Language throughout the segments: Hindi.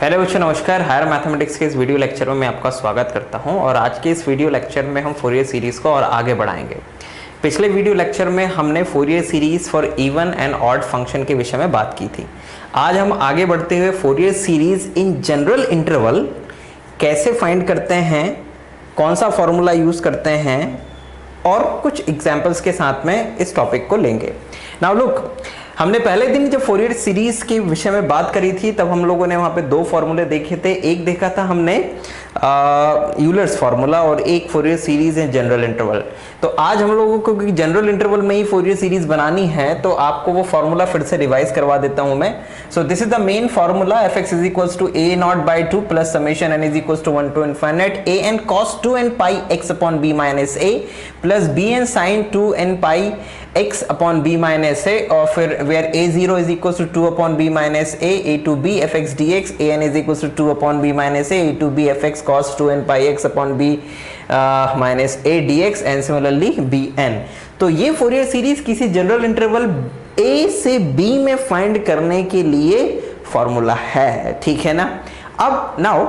पहले बच्चों नमस्कार। हायर मैथमेटिक्स के इस वीडियो लेक्चर में मैं आपका स्वागत करता हूं और आज के इस वीडियो लेक्चर में हम फोरियर सीरीज को और आगे बढ़ाएंगे। पिछले वीडियो लेक्चर में हमने Fourier series for even and odd function के विषय में बात की थी। आज हम आगे बढ़ते हुए Fourier series in general interval कैसे फाइंड करते हैं, कौन सा फॉर्मूला यूज करते हैं और कुछ एग्जाम्पल्स के साथ में इस टॉपिक को लेंगे। नाउ लुक, हमने पहले दिन जब फोरियर सीरीज के विषय में बात करी थी तब हम लोगों ने वहां पे दो फॉर्मूले देखे थे। एक देखा था हमने यूलर्स फार्मूला और एक Fourier series in general interval. तो आज हम लोगों को जनरल इंटरवल में ही फोरियर सीरीज बनानी है तो आपको वो फार्मूला फिर से रिवाइज करवा देता हूं मैं। So this is the main formula, fx is equals to a not by 2 plus summation n is equals to 1 to infinite a n cos 2n pi x upon b minus a plus b n sin 2n pi x upon b minus a और फिर where a0 is equals to 2 upon b minus a to b fx dx a n is equals to 2 upon b minus a to b fx cos 2n pi x upon b minus a dx and similarly bn। तो ये फोरियर सीरीज किसी जनरल इंटरवल a से b में फाइंड करने के लिए फॉर्मूला है, ठीक है ना। अब नाउ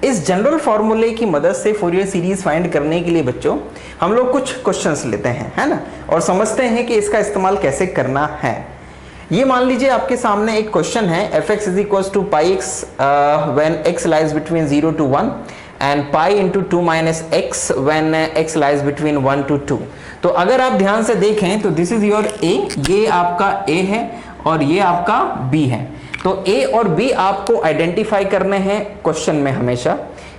इस जनरल फॉर्मूले की मदद से फोरियर सीरीज फाइंड करने के लिए बच्चों हम लोग कुछ क्वेश्चंस लेते हैं, है ना, और समझते हैं कि इसका इस्तेमाल कैसे करना है। ये मान लीजिए आपके सामने एक क्वेश्चन है, fx is equals to pi X when x lies between 0 to 1 and pi into 2 minus X when x lies between 1 to 2। तो अगर आप ध्यान से देखें तो दिस इज योर a, ये आपका a है और ये आपका b है। तो a और b आपको आइडेंटिफाई करने हैं क्वेश्चन में हमेशा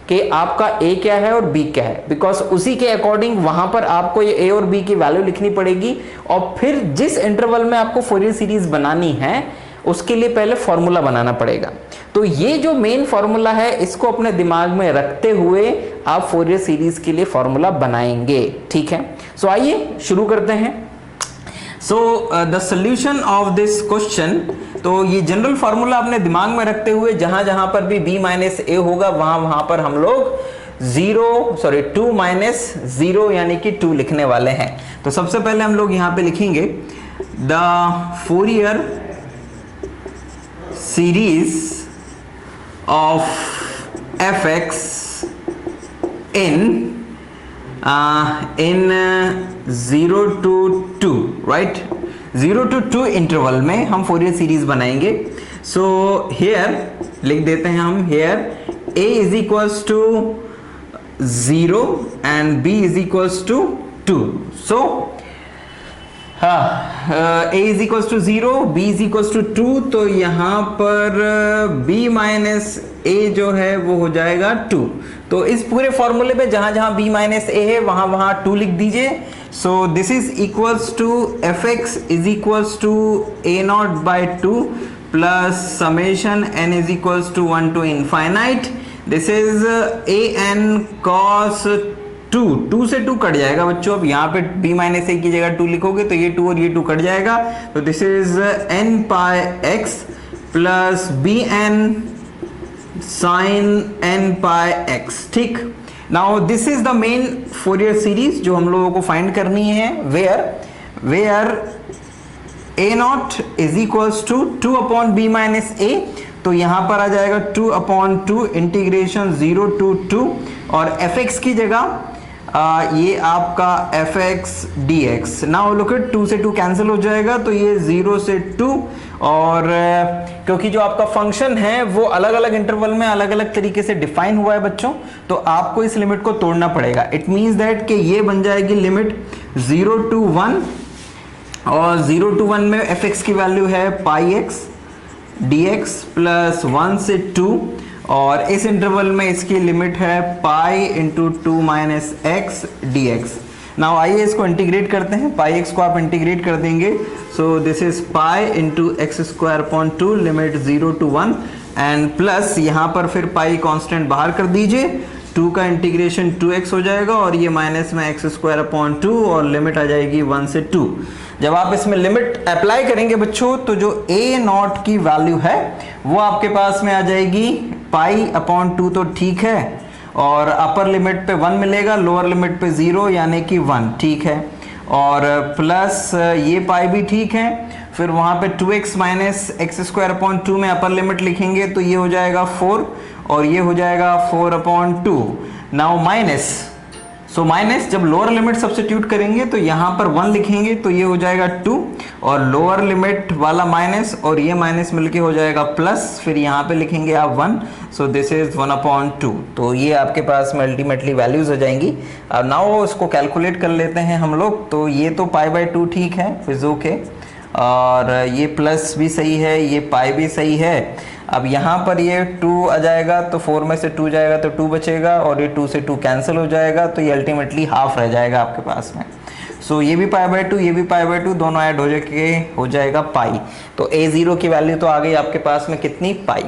कि आपका a क्या है और b क्या है, बिकॉज उसी के अकॉर्डिंग वहां पर आपको ये a और b की वैल्यू लिखनी पड़ेगी और फिर जिस इंटरवल में आपको फोरियर सीरीज बनानी है उसके लिए पहले फॉर्मूला बनाना पड़ेगा। तो ये जो मेन फॉर्मूला है इसको अपने दिमाग में रखते हुए आप फोरियर सीरीज के लिए फॉर्मूला बनाएंगे, ठीक है। सो आइए शुरू करते हैं। So the solution of this question, तो ये जनरल फार्मूला अपने दिमाग में रखते हुए जहां जहां पर भी b माइनस a होगा वहां पर हम लोग 2 माइनस 0 यानी कि 2 लिखने वाले हैं। तो सबसे पहले हम लोग यहां पे लिखेंगे the Fourier series of fx in 0 to 2, right. 0 to 2 interval में हम फोरियर सीरीज बनाएंगे। सो हेयर लिख देते हैं हम, here a is equals to 0 and b is equals to 2। So a is equals to 0, b is equals to 2, तो यहां पर b माइनस a जो है वो हो जाएगा 2। तो इस पूरे फॉर्मूले पे जहां जहां b माइनस a है वहां वहां 2 लिख दीजिए। So this is equals to fx is equals to a not by 2 plus summation n is equals to 1 to infinite. This is a n cos 2 से 2 कट जाएगा बच्चों। अब यहाँ पे b माइनस a की जगह 2 लिखोगे तो ये 2 और ये 2 कट जाएगा। तो this is n pi x plus B N sine n pi x, ठीक। Now this is the main Fourier series जो हम लोगों को फाइंड करनी है, where a not is equals to 2 upon b minus a। तो यहां पर आ जाएगा 2 अपॉन 2 इंटीग्रेशन 0 to 2 और fx की जगह ये आपका fx dx। Now look it, 2 से 2 कैंसिल हो जाएगा तो ये 0 से 2 और क्योंकि जो आपका फंक्शन है वो अलग अलग इंटरवल में अलग अलग तरीके से डिफाइन हुआ है बच्चों, तो आपको इस लिमिट को तोड़ना पड़ेगा। इट मींस दैट कि ये बन जाएगी लिमिट 0 to 1 और 0 to 1 में fx की वैल्यू है पाई x dx प्लस 1 से 2 और इस इंटरवल में इसकी लिमिट है पाई into 2 minus x D x. Now आइए इसको इंटीग्रेट करते हैं। पाई एक्स को आप इंटीग्रेट कर देंगे, सो this is pi into x square upon 2 limit 0 to 1 and plus यहाँ पर फिर पाई कांस्टेंट बाहर कर दीजिए, 2 का इंटीग्रेशन 2x हो जाएगा और ये माइनस में एक्स स्क्वायर अपॉन 2 और लिमिट आ जाएगी 1 से 2। जब आप इसमें लिमिट अप्लाई करेंगे बच्चों तो जो a नॉट की वैल्यू है वो आपके पास में आ जाएगी पाई अपॉन 2, तो ठीक है, और अपर लिमिट पे 1 मिलेगा, लोअर लिमिट पे 0 यानी कि 1, ठीक है। और प्लस ये पाई भी ठीक है। फिर वहाँ पे 2x minus x square upon 2 में अपर लिमिट लिखेंगे तो ये हो जाएगा 4 और ये हो जाएगा 4 upon 2। Now minus, so minus जब लोअर लिमिट सब्स्टिट्यूट करेंगे तो यहाँ पर 1 लिखेंगे तो ये हो जाएगा 2 और लोअर लिमिट वाला माइनस और ये माइनस मिलके हो जाएगा प्लस, फिर यहाँ पे लिखेंगे आप 1, सो दिस इज 1 अपॉन 2। तो ये आपके पास में अल्टीमेटली वैल्यूज हो जाएंगी। अब नाउ इसको कैलकुलेट कर लेते हैं हम लोग। तो ये तो पाई बाय 2 ठीक है, फिर ओके, और ये प्लस भी सही है, ये पाई भी सही है। अब यहाँ पर ये 2 आ जाएगा तो 4 में से 2 जाएगा तो 2 बचेगा और ये 2 से 2 कैंसिल हो जाएगा तो ये अल्टीमेटली हाफ रह जाएगा आपके पास में। सो ये भी पाई बाय 2, ये भी पाई बाय 2, दोनों ऐड हो जाएगा पाई। तो a0 की वैल्यू तो आ गई आपके पास में कितनी, पाई।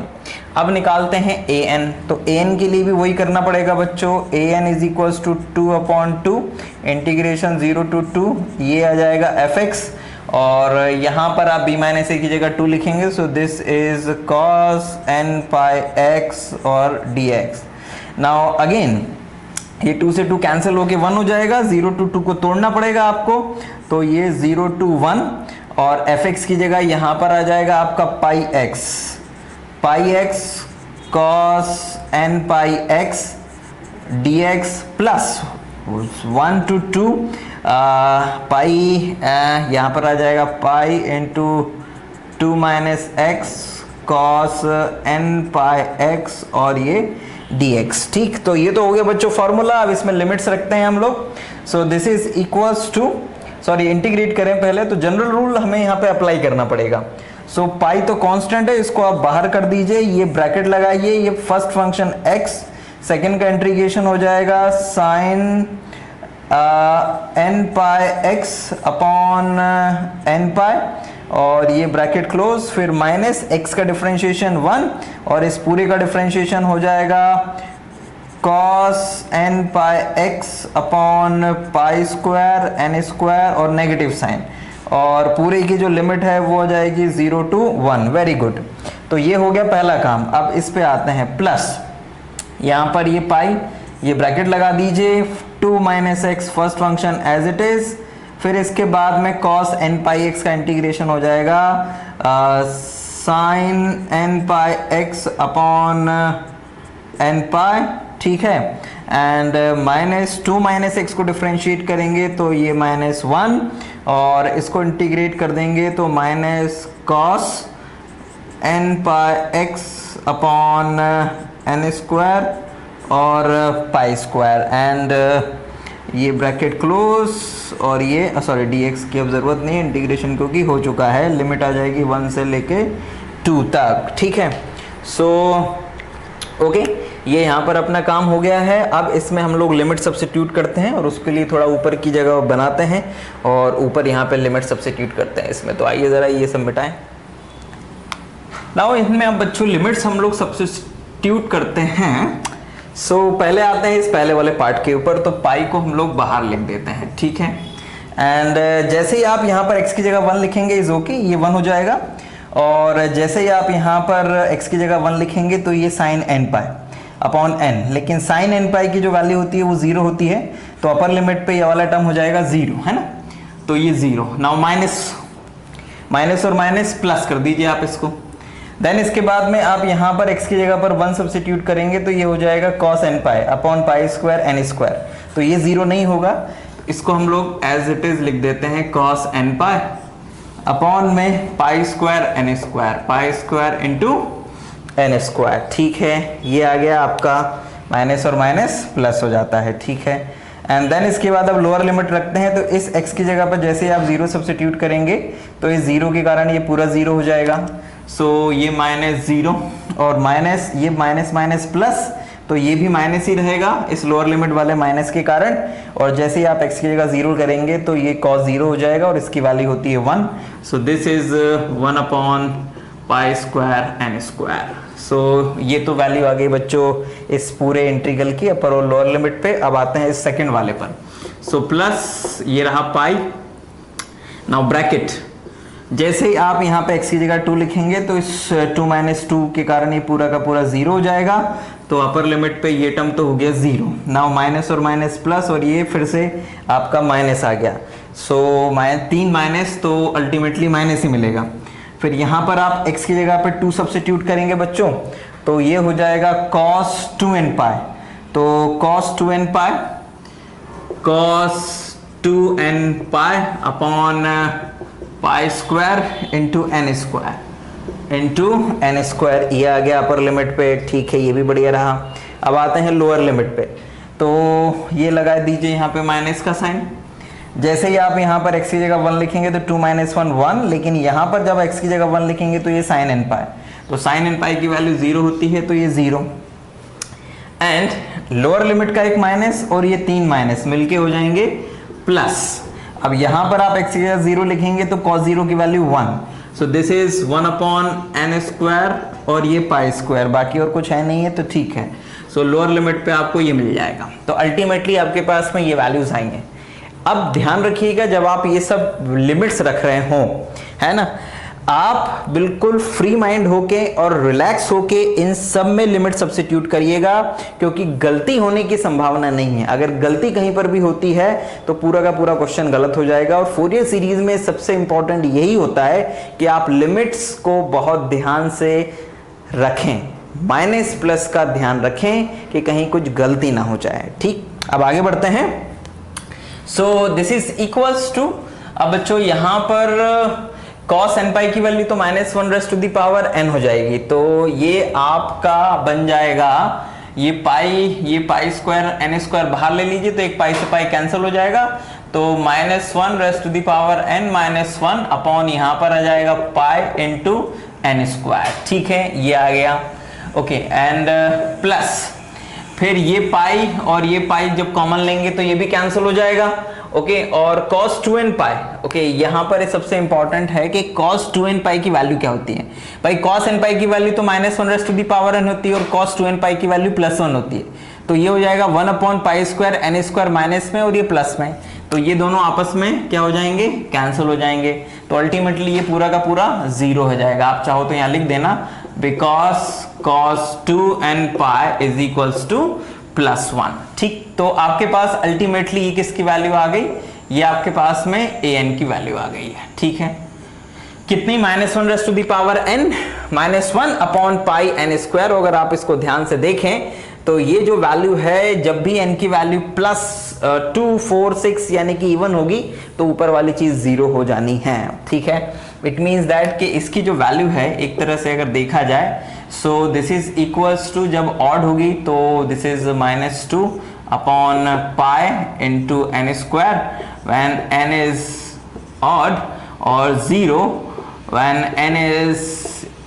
अब निकालते हैं an। तो an के लिए भी वही करना पड़ेगा बच्चों। an is equals to 2 upon 2 integration 0 to 2, ये आ जाएगा fx और यहाँ पर आप b माइनस ए की जगह 2 लिखेंगे। सो this is cos n pi x और dx। नाउ अगेन ये 2 से 2 कैंसिल होके 1 हो जाएगा, 0 टू 2 को तोड़ना पड़ेगा आपको, तो ये 0 टू 1 और fx की जगह यहाँ पर आ जाएगा आपका pi x cos n pi x dx plus 1 to 2 pi, यहाँ पर आ जाएगा pi into 2 minus X cos n पाई x और ये dx। ठीक, तो ये तो हो गया बच्चों फॉर्मूला। अब इसमें लिमिट्स रखते हैं हम लोग। So this is equals to, sorry integrate करें पहले, तो जनरल रूल हमें यहाँ पे अप्लाई करना पड़ेगा। सो पाई तो कांस्टेंट है, इसको आप बाहर कर दीजिए, ये ब्रैकेट लगाइए, ये फर्स्ट फंक्शन x, सेकंड का इंटीग्रेशन हो जाएगा साइन n पाई x अपॉन n पाई और ये ब्रैकेट क्लोज, फिर माइनस x का डिफरेंशिएशन 1 और इस पूरे का डिफरेंशिएशन हो जाएगा cos n पाई x upon pi square n square और नेगेटिव साइन, और पूरे की जो लिमिट है वो हो जाएगी 0 टू 1। वेरी गुड, तो ये हो गया पहला काम। अब इस पे आते हैं प्लस, यहाँ पर ये पाई, ये ब्रैकेट लगा दीजिए, 2 minus X first function as it is, फिर इसके बाद में cos n पाई x का इंटीग्रेशन हो जाएगा sin n पाई x अपॉन n पाई, ठीक है, एंड माइनस 2 माइनस एक्स को डिफ्रेंशिएट करेंगे तो ये -1 और इसको इंटीग्रेट कर देंगे तो माइनस cos n पाई x अपॉन n स्क्वायर और पाई स्क्वायर एंड ये ब्रैकेट क्लोज और ये सॉरी dx की अब ज़रूरत नहीं है इंटीग्रेशन क्योंकि हो चुका है, लिमिट आ जाएगी 1 से लेके 2 तक। ठीक है, सो ओके, ये यहाँ पर अपना काम हो गया है। अब इसमें हम लोग लिमिट सब्स्टिट्यूट करते हैं और उसके लिए थोड़ा ऊपर की जगह बनाते हैं और ऊपर यहाँ पे लिमिट सब्स्टिट्यूट करते हैं इसमें। तो आइए ज़रा ये सब मिटाएं। नाउ इनमें अब बच्चों लिमिट्स हम लोग सब्स्टिट्यूट करते हैं। सो पहले आते हैं इस पहले वाले पार्ट के ऊपर, तो पाई को हम लोग बाहर लिख देते हैं, ठीक है। एंड जैसे ही आप यहाँ पर x की जगह 1 लिखेंगे इज ओके, ये 1 हो जाएगा, और जैसे ही आप यहाँ पर x की जगह 1 लिखेंगे तो ये sine n pi upon n, लेकिन साइन n पाई की जो वैल्यू होती है वो 0 होती है, तो अपर लिमिट पे ये वाला टर्म हो जाएगा 0, है ना, तो ये 0। नाउ माइनस और माइनस प्लस कर दीजिए आप इसको। देन इसके बाद में आप यहाँ पर x की जगह पर 1 सब्स्टिट्यूट करेंगे तो ये हो जाएगा cos n pi upon pi square n square, तो ये 0 नहीं होगा, इसको हम लोग एज इट इज लिख देते हैं cos n पाई अपॉन में pi square into n square. ठीक है, ये आ गया आपका, माइनस और माइनस प्लस हो जाता है, ठीक है। एंड देन इसके बाद अब लोअर लिमिट रखते हैं, तो इस x की जगह पर जैसे आप 0 सब्स्टिट्यूट करेंगे तो इस 0 के कारण ये पूरा 0 हो जाएगा। सो ये -0 और माइनस, ये माइनस प्लस, तो ये भी माइनस ही रहेगा इस लोअर लिमिट वाले माइनस के कारण, और जैसे ही आप x की जगह 0 करेंगे तो ये cos 0 हो जाएगा और इसकी वैल्यू होती है 1। So this is 1 upon pi square n square. So ये तो वैल्यू आ गई बच्चों इस पूरे इंटीग्रल की अपर और लोअर लिमिट पे। अब आते हैं इस सेकंड वाले पर। सो प्लस ये रहा पाई, नाउ ब्रैकेट, जैसे ही आप यहाँ पे x की जगह 2 लिखेंगे तो इस 2 माइनस 2 के कारण ये पूरा का पूरा 0 हो जाएगा, तो अपर लिमिट पे ये टर्म तो हो गया 0। नाउ माइनस और माइनस प्लस और ये फिर से आपका माइनस आ गया। सो 3 माइनस तो अल्टीमेटली माइनस ही मिलेगा। फिर यहाँ पर आप x की जगह पर 2 सब्स्टिट्यूट करेंगे बच्चों, तो ये हो जाएगा cos 2n पाई। तो cos 2n pi upon pi square into n square, ये आ गया अपर लिमिट पे। ठीक है, ये भी बढ़िया रहा। अब आते हैं लोअर लिमिट पे, तो ये लगा दीजिए यहाँ पे माइनस का साइन। जैसे ही आप यहाँ पर x की जगह 1 लिखेंगे तो 2 माइनस 1 1, लेकिन यहाँ पर जब x की जगह 1 लिखेंगे तो ये साइन n पाई, तो साइन n पाई की वैल्यू 0 होती है, तो ये 0। एंड लोअर लिमिट का एक माइनस और ये 3 माइनस मिलके हो जाएंगे प्लस। अब यहाँ पर आप x की जगह 0 लिखेंगे तो cos 0 की value 1, so this is 1 upon n square और ये पाई स्क्वायर, बाकी और कुछ है नहीं है, तो ठीक है। सो लोअर लिमिट पे आपको ये मिल जाएगा। तो अल्टीमेटली आपके पास में ये वैल्यूज आएंगे। अब ध्यान रखिएगा, जब आप ये सब लिमिट्स रख रहे हो, है ना, आप बिल्कुल फ्री माइंड होके और रिलैक्स होके इन सब में लिमिट सब्स्टिट्यूट करिएगा, क्योंकि गलती होने की संभावना नहीं है। अगर गलती कहीं पर भी होती है तो पूरा का पूरा क्वेश्चन गलत हो जाएगा। और फोरियर सीरीज में सबसे इंपॉर्टेंट यही होता है कि आप लिमिट्स को बहुत ध्यान से रखें, माइनस प्लस का ध्यान रखें कि कहीं कुछ गलती ना हो जाए। ठीक, अब आगे बढ़ते हैं। So this is equals to, अब बच्चों यहाँ पर cos n पाई की वैल्यू तो -1 raise to the power n हो जाएगी, तो ये आपका बन जाएगा ये पाई स्क्वायर n स्क्वायर बाहर ले लीजिए, तो एक पाई से पाई कैंसिल हो जाएगा, तो -1 raise to the power n -1 upon यहाँ पर आ जाएगा पाई इंटू n स्क्वायर। ठीक है, ये आ गया। ओके, एंड प्लस फिर ये पाई और ये पाई जब कॉमन लेंगे तो ये भी कैंसिल हो जाएगा। ओके, और cos 2n पाई, ओके, यहाँ पर सबसे इंपॉर्टेंट है कि cos 2n पाई की वैल्यू क्या होती है। भाई cos n पाई की वैल्यू तो -1 raise to the power n होती है और cos 2n पाई की वैल्यू +1 होती है, तो ये हो जाएगा 1 upon pi square n square minus में और ये प्लस में, तो ये दोनों आपस में क्या हो जाएंगे, कैंसिल हो जाएंगे। तो अल्टीमेटली ये पूरा का पूरा 0 हो जाएगा। आप चाहो तो यहाँ लिख देना because cos 2n pi is equals to +1। ठीक, तो आपके पास अल्टीमेटली ये किसकी वैल्यू आ गई, ये आपके पास में an की वैल्यू आ गई है। ठीक है, कितनी, -1 raise to the power n -1 upon pi n square. अगर आप इसको ध्यान से देखें तो ये जो वैल्यू है, जब भी n की वैल्यू +2 4 6 यानी कि इवन होगी तो ऊपर वाली चीज 0 हो जानी है। ठीक है, इट मीन्स दैट कि इसकी जो वैल्यू है एक तरह से अगर देखा जाए, so this is equals to, जब ऑड होगी तो this is -2 upon pi into n square when n is odd और 0 व्हेन n इज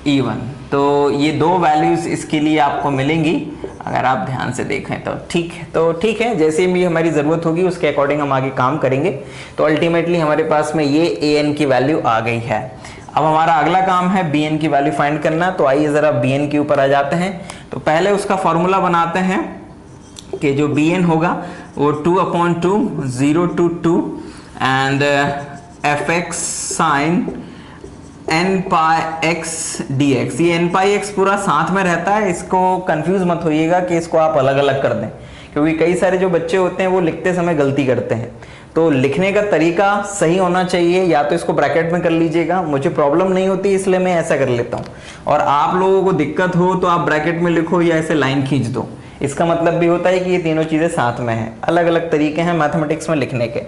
इवन। तो ये दो वैल्यूज इसके लिए आपको मिलेंगी अगर आप ध्यान से देखें तो। ठीक है, तो ठीक है, जैसे भी हमारी ज़रूरत होगी उसके अकॉर्डिंग हम आगे काम करेंगे। तो अल्टीमेटली हमारे पास में ये an की वैल्यू आ गई है। अब हमारा अगला काम है bn की वैल्यू फाइंड करना। तो आइए ज़रा bn के ऊपर आ जाते हैं। तो पहले उसका फॉर्मूला बनाते हैं कि जो bn होगा वो 2/2 0 to 2 and fx sine n pi x dx। ये n पाई x पूरा साथ में रहता है, इसको कंफ्यूज मत होइएगा कि इसको आप अलग अलग कर दें, क्योंकि कई सारे जो बच्चे होते हैं वो लिखते समय गलती करते हैं। तो लिखने का तरीका सही होना चाहिए, या तो इसको ब्रैकेट में कर लीजिएगा, मुझे प्रॉब्लम नहीं होती इसलिए मैं ऐसा कर लेता हूँ, और आप लोगों को दिक्कत हो तो आप ब्रैकेट में लिखो या ऐसे लाइन खींच दो। इसका मतलब भी होता है कि ये तीनों चीज़ें साथ में हैं। अलग अलग तरीके हैं मैथमेटिक्स में लिखने के।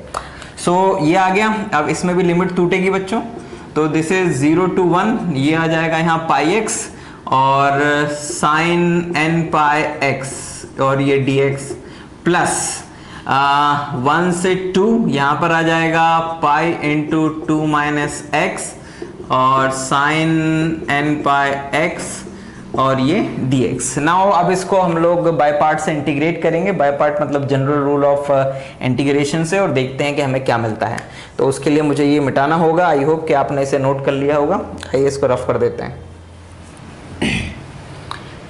सो ये आ गया। अब इसमें भी लिमिट टूटेगी बच्चों, तो दिस इज 0 to 1, ये आ जाएगा यहाँ पाई x और साइन n पाई x और ये dx प्लस 1 से 2 यहाँ पर आ जाएगा पाई इंटू 2 माइनस एक्स और साइन n पाई x और ये dx। नाउ अब इसको हम लोग बाय पार्ट से इंटीग्रेट करेंगे। बाय पार्ट मतलब जनरल रूल ऑफ इंटीग्रेशन से, और देखते हैं कि हमें क्या मिलता है। तो उसके लिए मुझे ये मिटाना होगा। आई होप कि आपने इसे नोट कर लिया होगा। आइए इसको रफ कर देते हैं।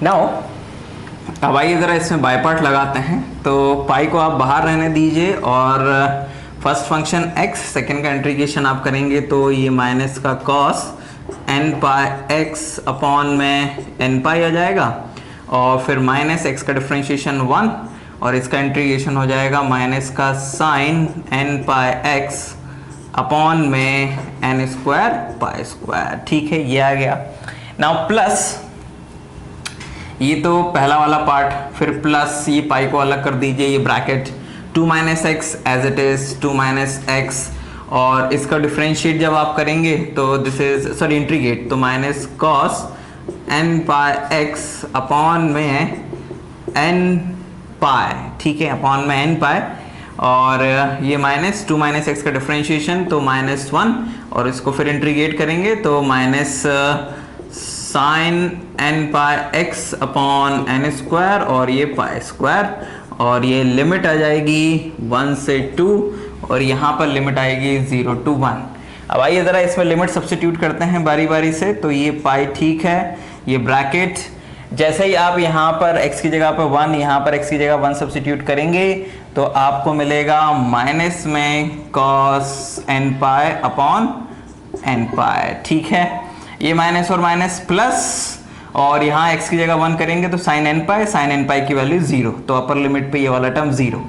नाउ अब आइए ज़रा इसमें बाय पार्ट लगाते हैं। तो पाई को आप बाहर रहने दीजिए और फर्स्ट फंक्शन x, सेकेंड का इंटीग्रेशन आप करेंगे तो ये माइनस का कॉस n पाई x अपॉन में n पाई आ जाएगा, और फिर माइनस x का डिफ्रेंशिएशन 1 और इसका इंटीग्रेशन हो जाएगा माइनस का साइन n पाई x अपॉन में n स्क्वायर पाई स्क्वायर। ठीक है, ये आ गया। नाउ प्लस, ये तो पहला वाला पार्ट, फिर प्लस ये पाई को अलग कर दीजिए, ये bracket 2 minus x as it is 2 minus x, और इसका डिफरेंशिएट जब आप करेंगे तो दिस इज सॉरी इंटीग्रेट, तो minus cos n pi x upon में n पाई। ठीक है, अपॉन में n पाई, और ये माइनस 2 माइनस एक्स का डिफरेंशिएशन तो -1, और इसको फिर इंटीग्रेट करेंगे तो minus sine n pi x upon n square, और ये पाई स्क्वायर, और ये लिमिट आ जाएगी 1 से 2, और यहाँ पर लिमिट आएगी 0 to 1। अब आइए ज़रा इसमें लिमिट सब्स्टिट्यूट करते हैं बारी बारी से। तो ये पाई ठीक है, ये ब्रैकेट, जैसे ही आप यहाँ पर x की जगह पर 1, यहाँ पर x की जगह 1 सब्स्टिट्यूट करेंगे तो आपको मिलेगा माइनस में cos n pi upon n pi. ठीक है, ये माइनस और माइनस प्लस, और यहाँ x की जगह 1 करेंगे तो साइन n पाई की वैल्यू 0, तो अपर लिमिट पे ये वाला टर्म 0।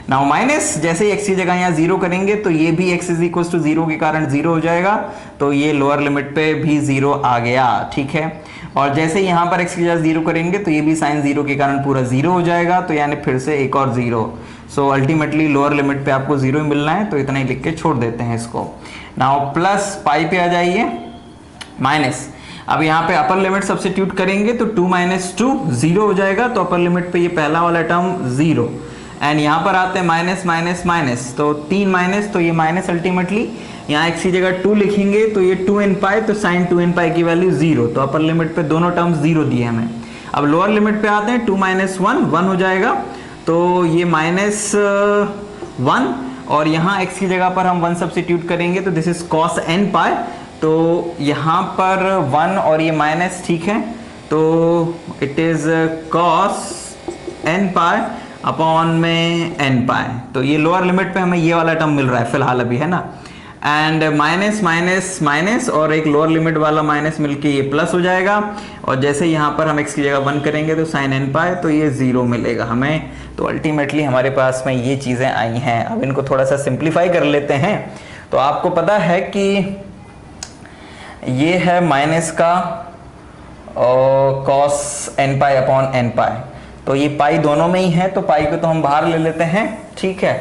नाउ माइनस, जैसे ही x की जगह यहाँ 0 करेंगे तो ये भी x इज इक्वल टू 0 के कारण 0 हो जाएगा, तो ये लोअर लिमिट पे भी 0 आ गया। ठीक है, और जैसे यहाँ पर x की जगह 0 करेंगे तो ये भी साइन 0 के कारण पूरा 0 हो जाएगा, तो यानी फिर से एक और 0। सो अल्टीमेटली लोअर लिमिट पे आपको 0 मिलना है, तो इतना ही लिख के छोड़ देते हैं इसको। नाउ प्लस पाई पे आ जाइए, माइनस, अब यहाँ पे अपर लिमिट सब्स्टिट्यूट करेंगे तो 2 माइनस 2 0 हो जाएगा, तो अपर लिमिट पे ये पहला वाला टर्म 0, एंड यहाँ पर आते हैं माइनस माइनस माइनस, तो 3 माइनस, तो ये माइनस अल्टीमेटली यहाँ x की जगह 2 लिखेंगे तो ये 2n पाई, तो साइन 2n पाई की वैल्यू 0, तो अपर लिमिट पे दोनों टर्म्स 0 दिए हमें। अब लोअर लिमिट पे आते हैं, 2 माइनस 1 हो जाएगा, तो ये माइनस 1, और यहाँ x की जगह पर हम 1 सब्स्टिट्यूट करेंगे तो दिस इज कॉस n पाई, तो यहाँ पर 1 और ये माइनस, ठीक है, तो it is cos n pi upon में n पाई, तो ये लोअर लिमिट पे हमें ये वाला टर्म मिल रहा है फिलहाल अभी, है ना, एंड माइनस माइनस माइनस और एक लोअर लिमिट वाला माइनस मिलके ये प्लस हो जाएगा, और जैसे यहाँ पर हम x की जगह 1 करेंगे तो साइन n पाई, तो ये 0 मिलेगा हमें। तो अल्टीमेटली हमारे पास में ये चीज़ें आई हैं। अब इनको थोड़ा सा सिंप्लीफाई कर लेते हैं। तो आपको पता है कि ये है माइनस का cos n pi upon n पाई, तो ये पाई दोनों में ही है, तो पाई को तो हम बाहर ले लेते हैं। ठीक है,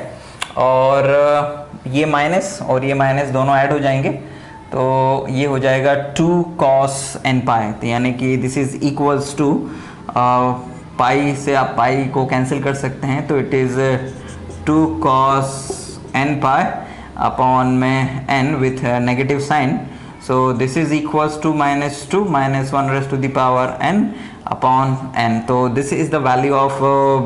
और ये माइनस और ये माइनस दोनों ऐड हो जाएंगे, तो ये हो जाएगा 2 cos n पाई, तो यानी कि this is equals to, pi से आप पाई को कैंसिल कर सकते हैं, तो it is 2 cos n pi upon में n with negative sign, so this is equals to -2 -1 raise to the power n upon n, तो this is the value of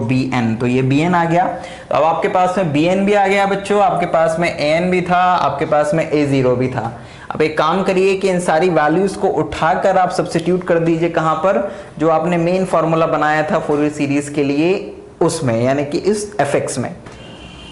bn, तो ये bn आ गया। तो अब आपके पास में bn भी आ गया बच्चों, आपके पास में an भी था, आपके पास में a0 भी था। अब एक काम करिए कि इन सारी वैल्यूज को उठाकर आप सब्स्टिट्यूट कर दीजिए कहाँ पर, जो आपने मेन फार्मूला बनाया था फोरियर सीरीज के लिए उसमें, यानी कि इस fx में।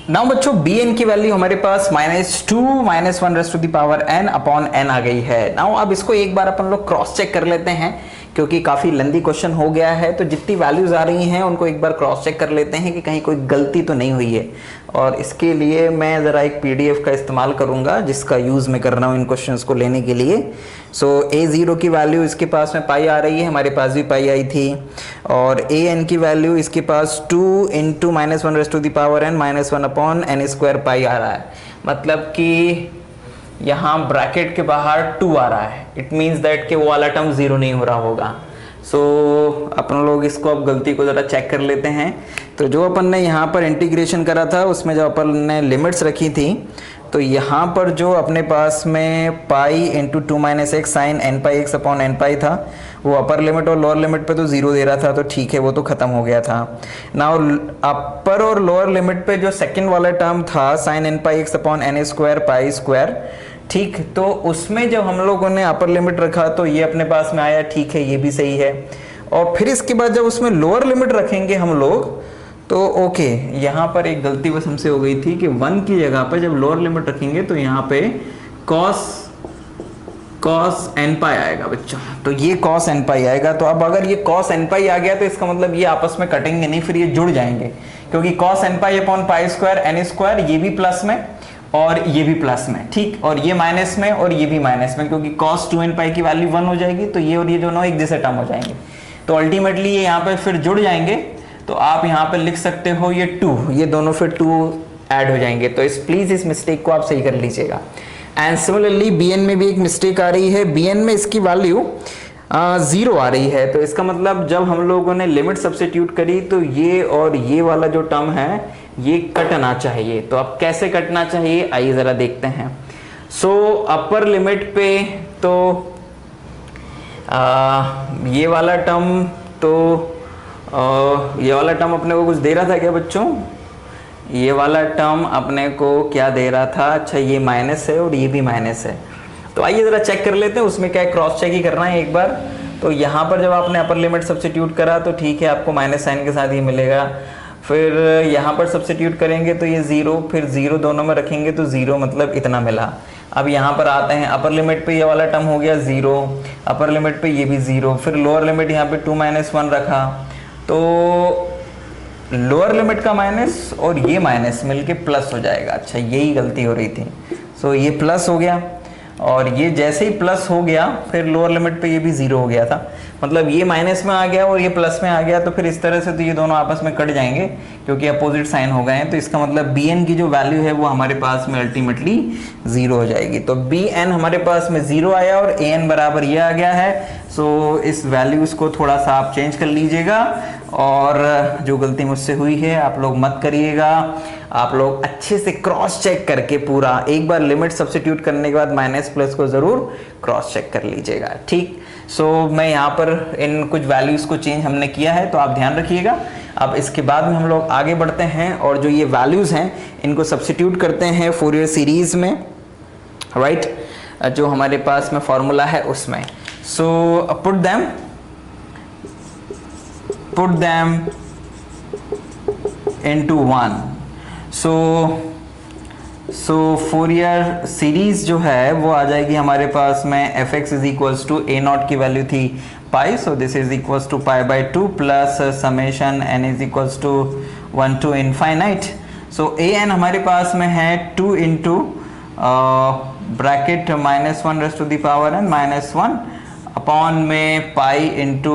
नाउ बच्चों bn की वैल्यू हमारे पास -2 -1 raise to the power n upon n आ गई है। नाउ अब इसको एक बार अपन लोग क्रॉस चेक कर लेते हैं, क्योंकि काफ़ी लंबी क्वेश्चन हो गया है, तो जितनी वैल्यूज आ रही हैं उनको एक बार क्रॉस चेक कर लेते हैं कि कहीं कोई गलती तो नहीं हुई है। और इसके लिए मैं ज़रा एक PDF का इस्तेमाल करूँगा जिसका यूज़ मैं कर रहा हूँ इन क्वेश्चंस को लेने के लिए। सो a0 की वैल्यू इसके पास में पाई आ रही है, हमारे पास भी पाई आई थी, और an की वैल्यू इसके पास 2 × -1 raise to the power n -1 upon n square pi आ रहा है, मतलब कि यहाँ ब्रैकेट के बाहर 2 आ रहा है, इट मीन्स दैट कि वो वाला टर्म 0 नहीं हो रहा होगा। सो अपन लोग इसको अब गलती को ज़रा चेक कर लेते हैं। तो जो अपन ने यहाँ पर इंटीग्रेशन करा था उसमें जब अपन ने लिमिट्स रखी थी, तो यहाँ पर जो अपने पास में पाई × 2 - x साइन n पाई x अपॉन n पाई था, वो अपर लिमिट और लोअर लिमिट पे तो 0 दे रहा था, तो ठीक है वो तो ख़त्म हो गया था। नाउ अपर और लोअर लिमिट पे जो सेकंड वाला टर्म था साइन n पाई x upon n square pi square, ठीक, तो उसमें जब हम लोगों ने अपर लिमिट रखा तो ये अपने पास में आया, ठीक है ये भी सही है। और फिर इसके बाद जब उसमें लोअर लिमिट रखेंगे हम लोग, तो ओके, यहाँ पर एक गलती बस हमसे हो गई थी कि 1 की जगह पर जब लोअर लिमिट रखेंगे तो यहाँ पे cos n पाई आएगा बच्चों, तो ये cos n पाई आएगा। तो अब अगर ये cos n पाई आ गया तो इसका मतलब ये आपस में कटेंगे नहीं, फिर ये जुड़ जाएंगे, क्योंकि cos n pi upon pi square n square, ये भी प्लस में, और ये भी प्लस में, ठीक, और ये माइनस में और ये भी माइनस में, क्योंकि cos 2n पाई की वैल्यू 1 हो जाएगी, तो ये और ये दोनों एक जैसे टर्म हो जाएंगे, तो अल्टीमेटली ये यहाँ पे फिर जुड़ जाएंगे। तो आप यहाँ पे लिख सकते हो ये 2, ये दोनों फिर 2 ऐड हो जाएंगे। तो प्लीज इस मिस्टेक को आप सही कर लीजिएगा। एंड सिमिलरली bn में भी एक मिस्टेक आ रही है, bn में इसकी वैल्यू 0 आ रही है। तो इसका मतलब जब हम लोगों ने लिमिट सब्स्टिट्यूट करी तो ये और ये वाला जो टर्म है ये कटना चाहिए। तो अब कैसे कटना चाहिए आइए जरा देखते हैं। सो अपर लिमिट पे तो ये वाला टर्म, तो ये वाला टर्म अपने को कुछ दे रहा था क्या बच्चों? ये वाला टर्म अपने को क्या दे रहा था? अच्छा ये माइनस है और ये भी माइनस है। तो आइए जरा चेक कर लेते हैं, उसमें क्या क्रॉस चेक ही करना है एक बार। तो यहाँ पर जब आपने अपर लिमिट सब्स्टिट्यूट करा तो ठीक है, आपको माइनस साइन के साथ ही मिलेगा। फिर यहाँ पर सब्स्टिट्यूट करेंगे तो ये 0, फिर 0 दोनों में रखेंगे तो 0 मतलब इतना मिला। अब यहाँ पर आते हैं, अपर लिमिट पे ये वाला टर्म हो गया 0, अपर लिमिट पे ये भी 0, फिर लोअर लिमिट यहाँ पे 2 - 1 रखा, तो लोअर लिमिट का माइनस और ये माइनस मिलके प्लस हो जाएगा। अच्छा यही गलती हो रही थी। सो ये प्लस हो गया और ये जैसे ही प्लस हो गया फिर लोअर लिमिट पे ये भी 0 हो गया था, मतलब ये माइनस में आ गया और ये प्लस में आ गया। तो फिर इस तरह से तो ये दोनों आपस में कट जाएंगे क्योंकि अपोजिट साइन हो गए हैं। तो इसका मतलब bn की जो वैल्यू है वो हमारे पास में अल्टीमेटली 0 हो जाएगी। तो bn हमारे पास में 0 आया और an बराबर ये आ गया है। सो इस वैल्यूज को थोड़ा सा आप चेंज कर लीजिएगा और जो गलती मुझसे हुई है आप लोग मत करिएगा। आप लोग अच्छे से क्रॉस चेक करके पूरा एक बार लिमिट सब्स्टिट्यूट करने के बाद माइनस प्लस को जरूर क्रॉस चेक कर लीजिएगा, ठीक। सो मैं यहाँ पर इन कुछ वैल्यूज को चेंज हमने किया है तो आप ध्यान रखिएगा। अब इसके बाद में हम लोग आगे बढ़ते हैं और जो ये वैल्यूज हैं इनको सब्स्टिट्यूट करते हैं फोरियर सीरीज में, राइट, जो हमारे पास में फॉर्मूला है उसमें। So put them into 1। सो फोरियर सीरीज जो है वो आ जाएगी हमारे पास में fx is equals to a0 की वैल्यू थी pi, so this is equals to π/2 plus summation n is equals to 1 to infinite. So an हमारे पास में है 2 इंटू ब्रैकेट -1n -1 अपॉन में पाई इंटू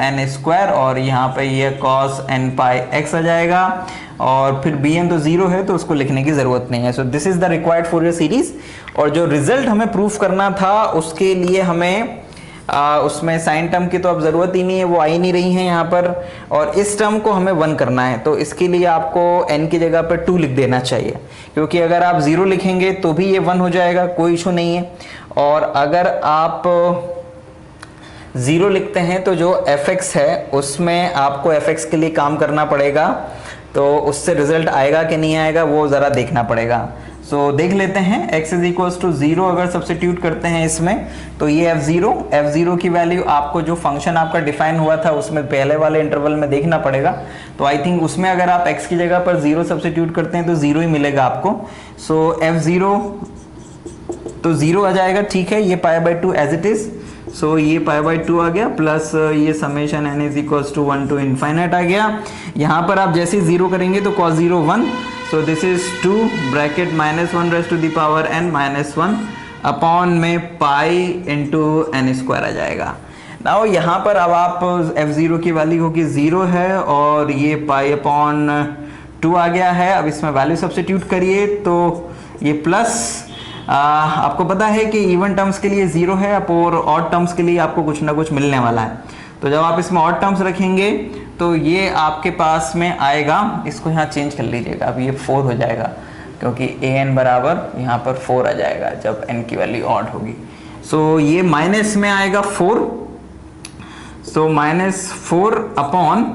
n स्क्वायर और यहाँ पे ये cos n पाई x आ जाएगा और फिर bn तो 0 है तो उसको लिखने की ज़रूरत नहीं है। So this is the required Fourier series. और जो रिजल्ट हमें प्रूफ करना था उसके लिए हमें उसमें साइन टर्म की तो अब ज़रूरत ही नहीं है, वो आ ही नहीं रही है यहाँ पर, और इस टर्म को हमें 1 करना है। तो इसके लिए आपको n की जगह पर 2 लिख देना चाहिए, क्योंकि अगर आप 0 लिखेंगे तो भी ये 1 हो जाएगा, कोई इशू नहीं है। और अगर आप 0 लिखते हैं तो जो fx है उसमें आपको fx के लिए काम करना पड़ेगा, तो उससे रिजल्ट आएगा कि नहीं आएगा वो ज़रा देखना पड़ेगा। सो देख लेते हैं, x इज इक्वल्स टू 0 अगर सब्स्टिट्यूट करते हैं इसमें तो ये f0 की वैल्यू आपको जो फंक्शन आपका डिफाइन हुआ था उसमें पहले वाले इंटरवल में देखना पड़ेगा। तो आई थिंक उसमें अगर आप x की जगह पर 0 सब्स्टिट्यूट करते हैं तो 0 ही मिलेगा आपको। सो f0 तो 0 आ जाएगा, ठीक है, ये π/2 एज इट इज। सो ये π/2 आ गया प्लस ये summation n is equals to 1 to infinite आ गया। यहाँ पर आप जैसे ही 0 करेंगे तो cos 0 1, so this is 2 bracket -1n -1 upon में पाई इंटू n स्क्वायर आ जाएगा। नाउ यहाँ पर अब आप f0 की वैल्यू होगी 0 है और ये π/2 आ गया है। अब इसमें वैल्यू सब्स्टिट्यूट करिए तो ये प्लस आपको पता है कि इवन टर्म्स के लिए 0 है और ऑड टर्म्स के लिए आपको कुछ ना कुछ मिलने वाला है। तो जब आप इसमें ऑड टर्म्स रखेंगे तो ये आपके पास में आएगा, इसको यहाँ चेंज कर लीजिएगा, अब ये 4 हो जाएगा क्योंकि an बराबर यहाँ पर 4 आ जाएगा जब n की वैल्यू ऑड होगी। सो ये माइनस में आएगा 4, सो -4 अपॉन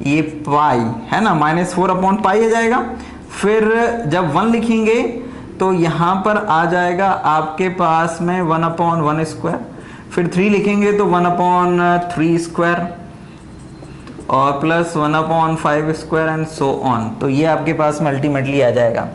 ये पाई है ना, -4 अपॉन पाई आ जाएगा। फिर जब 1 लिखेंगे तो यहाँ पर आ जाएगा आपके पास में 1/1 स्क्वायर, फिर 3 लिखेंगे तो 1/3 स्क्वायर और plus 1/5 square and so on. तो ये आपके पास में अल्टीमेटली आ जाएगा।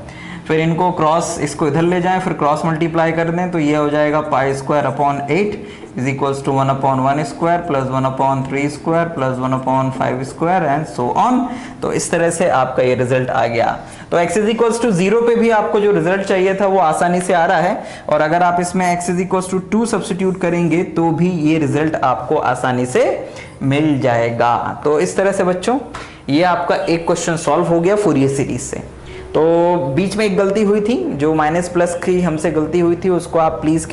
फिर इनको क्रॉस, इसको इधर ले जाएं, फिर क्रॉस मल्टीप्लाई कर दें तो ये हो जाएगा π² upon 8 is equals to 1/1 square plus 1/3 square plus 1/5 square and so on. तो इस तरह से आपका ये रिजल्ट आ गया। तो x इज इक्वल्स टू 0 पे भी आपको जो रिजल्ट चाहिए था वो आसानी से आ रहा है, और अगर आप इसमें x is equals to 2 substitute करेंगे तो भी ये रिजल्ट आपको आसानी से मिल जाएगा। तो इस तरह से बच्चों ये आपका एक क्वेश्चन सॉल्व हो गया फूरियर सीरीज से। तो बीच में एक गलती हुई थी, जो माइनस प्लस की हमसे गलती हुई थी, उसको आप प्लीज़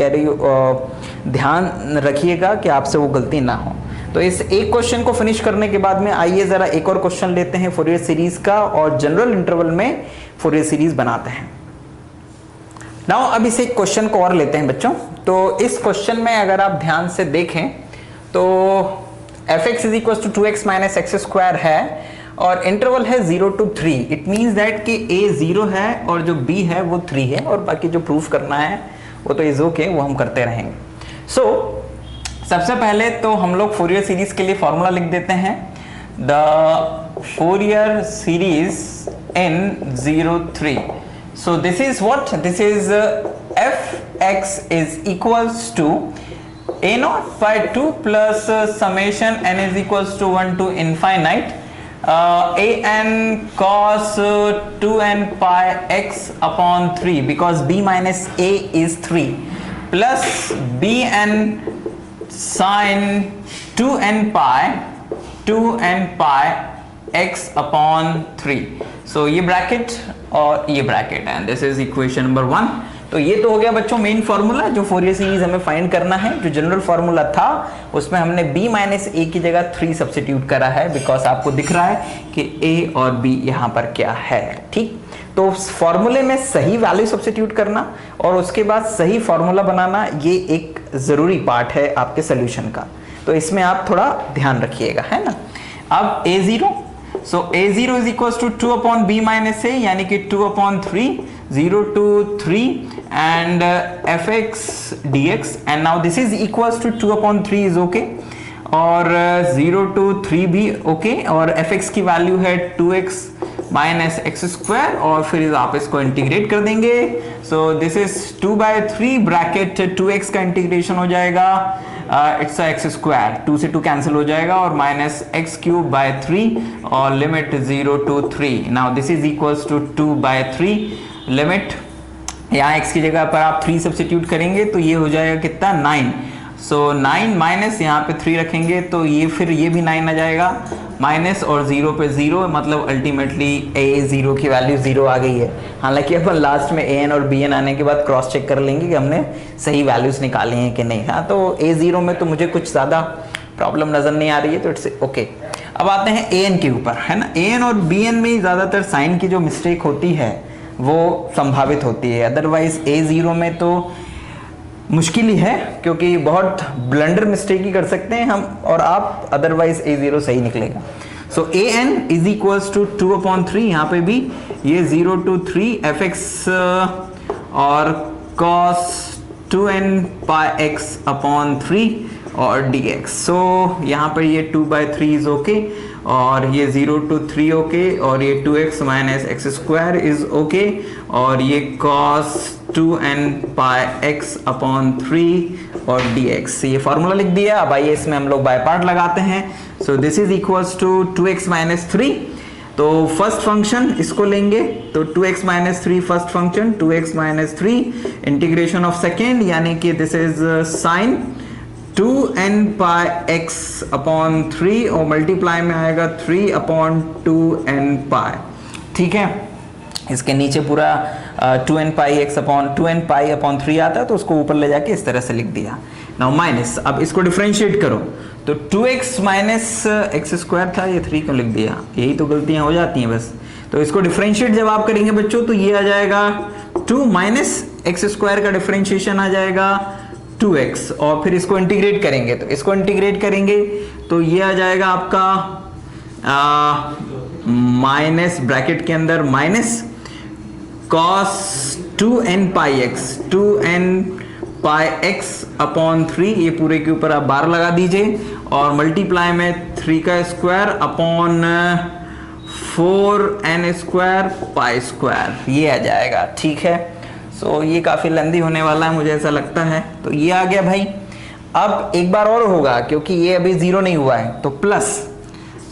ध्यान रखिएगा कि आपसे वो गलती ना हो। तो इस एक क्वेश्चन को फिनिश करने के बाद में आइए ज़रा एक और क्वेश्चन लेते हैं फूरियर सीरीज़ का, और जनरल इंटरवल में फूरियर सीरीज़ बनाते हैं। नाउ अब इस एक क्वेश्चन को और लेते हैं बच्चों। तो इस क्वेश्चन में अगर आप ध्यान से देखें तो f(x) is equal to 2x minus x square है, और इंटरवल है 0 to 3। इट मीन्स दैट कि a 0 है और जो b है वो 3 है, और बाकी जो प्रूफ करना है वो तो इज ओके, वो हम करते रहेंगे। सो सबसे पहले तो हम लोग फूरियर सीरीज के लिए फॉर्मूला लिख देते हैं। The Fourier series in 0 3। So this is what, this is f(x) is equals to a0 by 2 plus summation n is equals to 1 to infinite an cos 2n pi x upon 3, because b minus a is 3, plus bn sin 2n pi x upon 3. so ये ब्रैकेट और ये bracket, and this is equation number 1। तो ये तो हो गया बच्चों मेन फार्मूला जो फूरियर सीरीज हमें फाइंड करना है। जो जनरल फार्मूला था उसमें हमने b माइनस ए की जगह 3 सब्स्टिट्यूट करा है, बिकॉज आपको दिख रहा है कि a और b यहाँ पर क्या है। ठीक, तो फॉर्मूले में सही वैल्यू सब्स्टिट्यूट करना और उसके बाद सही फॉर्मूला बनाना, ये एक जरूरी पार्ट है आपके सोल्यूशन का। तो इसमें आप थोड़ा ध्यान रखिएगा, है ना। अब a0, so a0 is equals to 2 upon b minus a, यानी कि 2 upon 3, 0 to 3 and fx dx, and now this is equals to 2 upon 3 is okay, और 0 to 3 भी okay, और fx की वैल्यू है 2x माइनस एक्स स्क्वायर, और फिर आप इसको इंटीग्रेट कर देंगे। सो दिस इज 2/3 ब्रैकेट 2x का इंटीग्रेशन हो जाएगा, इट्स एक्स स्क्वायर, 2 से 2 कैंसिल हो जाएगा, और माइनस x³ और limit 0 to 3। Now this is equals to 2/3 limit, यहाँ x की जगह पर आप 3 सब्स्टिट्यूट करेंगे तो ये हो जाएगा कितना, 9। सो 9 माइनस यहाँ पे 3 रखेंगे तो ये फिर ये भी 9 आ जाएगा, माइनस और 0 पे 0, मतलब अल्टीमेटली a0 की वैल्यू 0 आ गई है। हालांकि अपन लास्ट में an और bn आने के बाद क्रॉस चेक कर लेंगे कि हमने सही वैल्यूज निकाली हैं कि नहीं। हाँ, तो a0 में तो मुझे कुछ ज़्यादा प्रॉब्लम नज़र नहीं आ रही है, तो इट्स ओके। अब आते हैं an के ऊपर, है ना। an और bn में ज़्यादातर साइन की जो मिस्टेक होती है वो संभावित होती है, अदरवाइज a0 में तो मुश्किल ही है, क्योंकि बहुत ब्लंडर मिस्टेक ही कर सकते हैं हम और आप, अदरवाइज a0 सही निकलेगा। सो an इज इक्वल्स टू 2/3, यहाँ पे भी ये 0 to 3 fx और cos 2n pi x upon 3 और dx। सो यहाँ पर ये 2/3 इज ओके, और ये 0 to 3 ओके, और ये 2x minus x square is okay, और ये cos 2n pi x upon 3 और dx। ये फॉर्मूला लिख दिया। अब आइए इसमें हम लोग बाय पार्ट लगाते हैं। So this is equals to 2x minus 3, तो फर्स्ट फंक्शन इसको लेंगे, तो 2x minus 3 first function, 2x minus 3 integration of second, यानी कि this is sine 2n pi x upon 3 और मल्टीप्लाई में आएगा 3 अपॉन 2n pi। ठीक है, इसके नीचे पूरा 2n pi x upon 2n pi upon 3 आता है, तो उसको ऊपर ले जाके इस तरह से लिख दिया। नाउ माइनस, अब इसको डिफरेंशिएट करो, तो 2x माइनस एक्स स्क्वायर था, ये 3 क्यों लिख दिया, यही तो गलतियां हो जाती हैं बस। तो इसको डिफरेंशिएट जब आप करेंगे बच्चों, तो ये आ जाएगा 2 माइनस एक्स स्क्वायर का डिफरेंशिएशन आ जाएगा 2x, और फिर इसको इंटीग्रेट करेंगे, तो इसको इंटीग्रेट करेंगे तो ये आ जाएगा आपका माइनस ब्रैकेट के अंदर minus cos 2n pi x, 2n pi x upon 3, ये पूरे के ऊपर आप बार लगा दीजिए, और मल्टीप्लाई में 3 का square upon 4n square pi square, ये आ जाएगा। ठीक है, सो ये काफ़ी लंबी होने वाला है मुझे ऐसा लगता है, तो ये आ गया भाई। अब एक बार और होगा क्योंकि ये अभी 0 नहीं हुआ है, तो प्लस,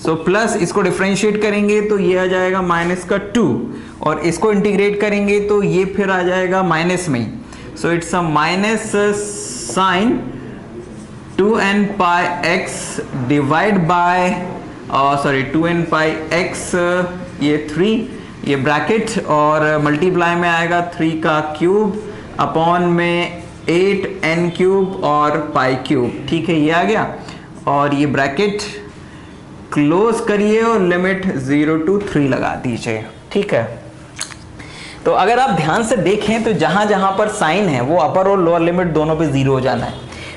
सो प्लस इसको डिफरेंशिएट करेंगे तो ये आ जाएगा माइनस का 2, और इसको इंटीग्रेट करेंगे तो ये फिर आ जाएगा माइनस में ही। So it's a minus sine 2n pi x divide by 2n pi x ये 3 ये ब्रैकेट, और मल्टीप्लाई में आएगा 3 का क्यूब अपॉन में 8n क्यूब और पाई क्यूब। ठीक है, ये आ गया, और ये ब्रैकेट क्लोज करिए और लिमिट 0 to 3 लगा दीजिए। ठीक है, तो अगर आप ध्यान से देखें तो जहां जहां पर साइन है वो अपर और लोअर लिमिट दोनों पे 0 हो जाना है,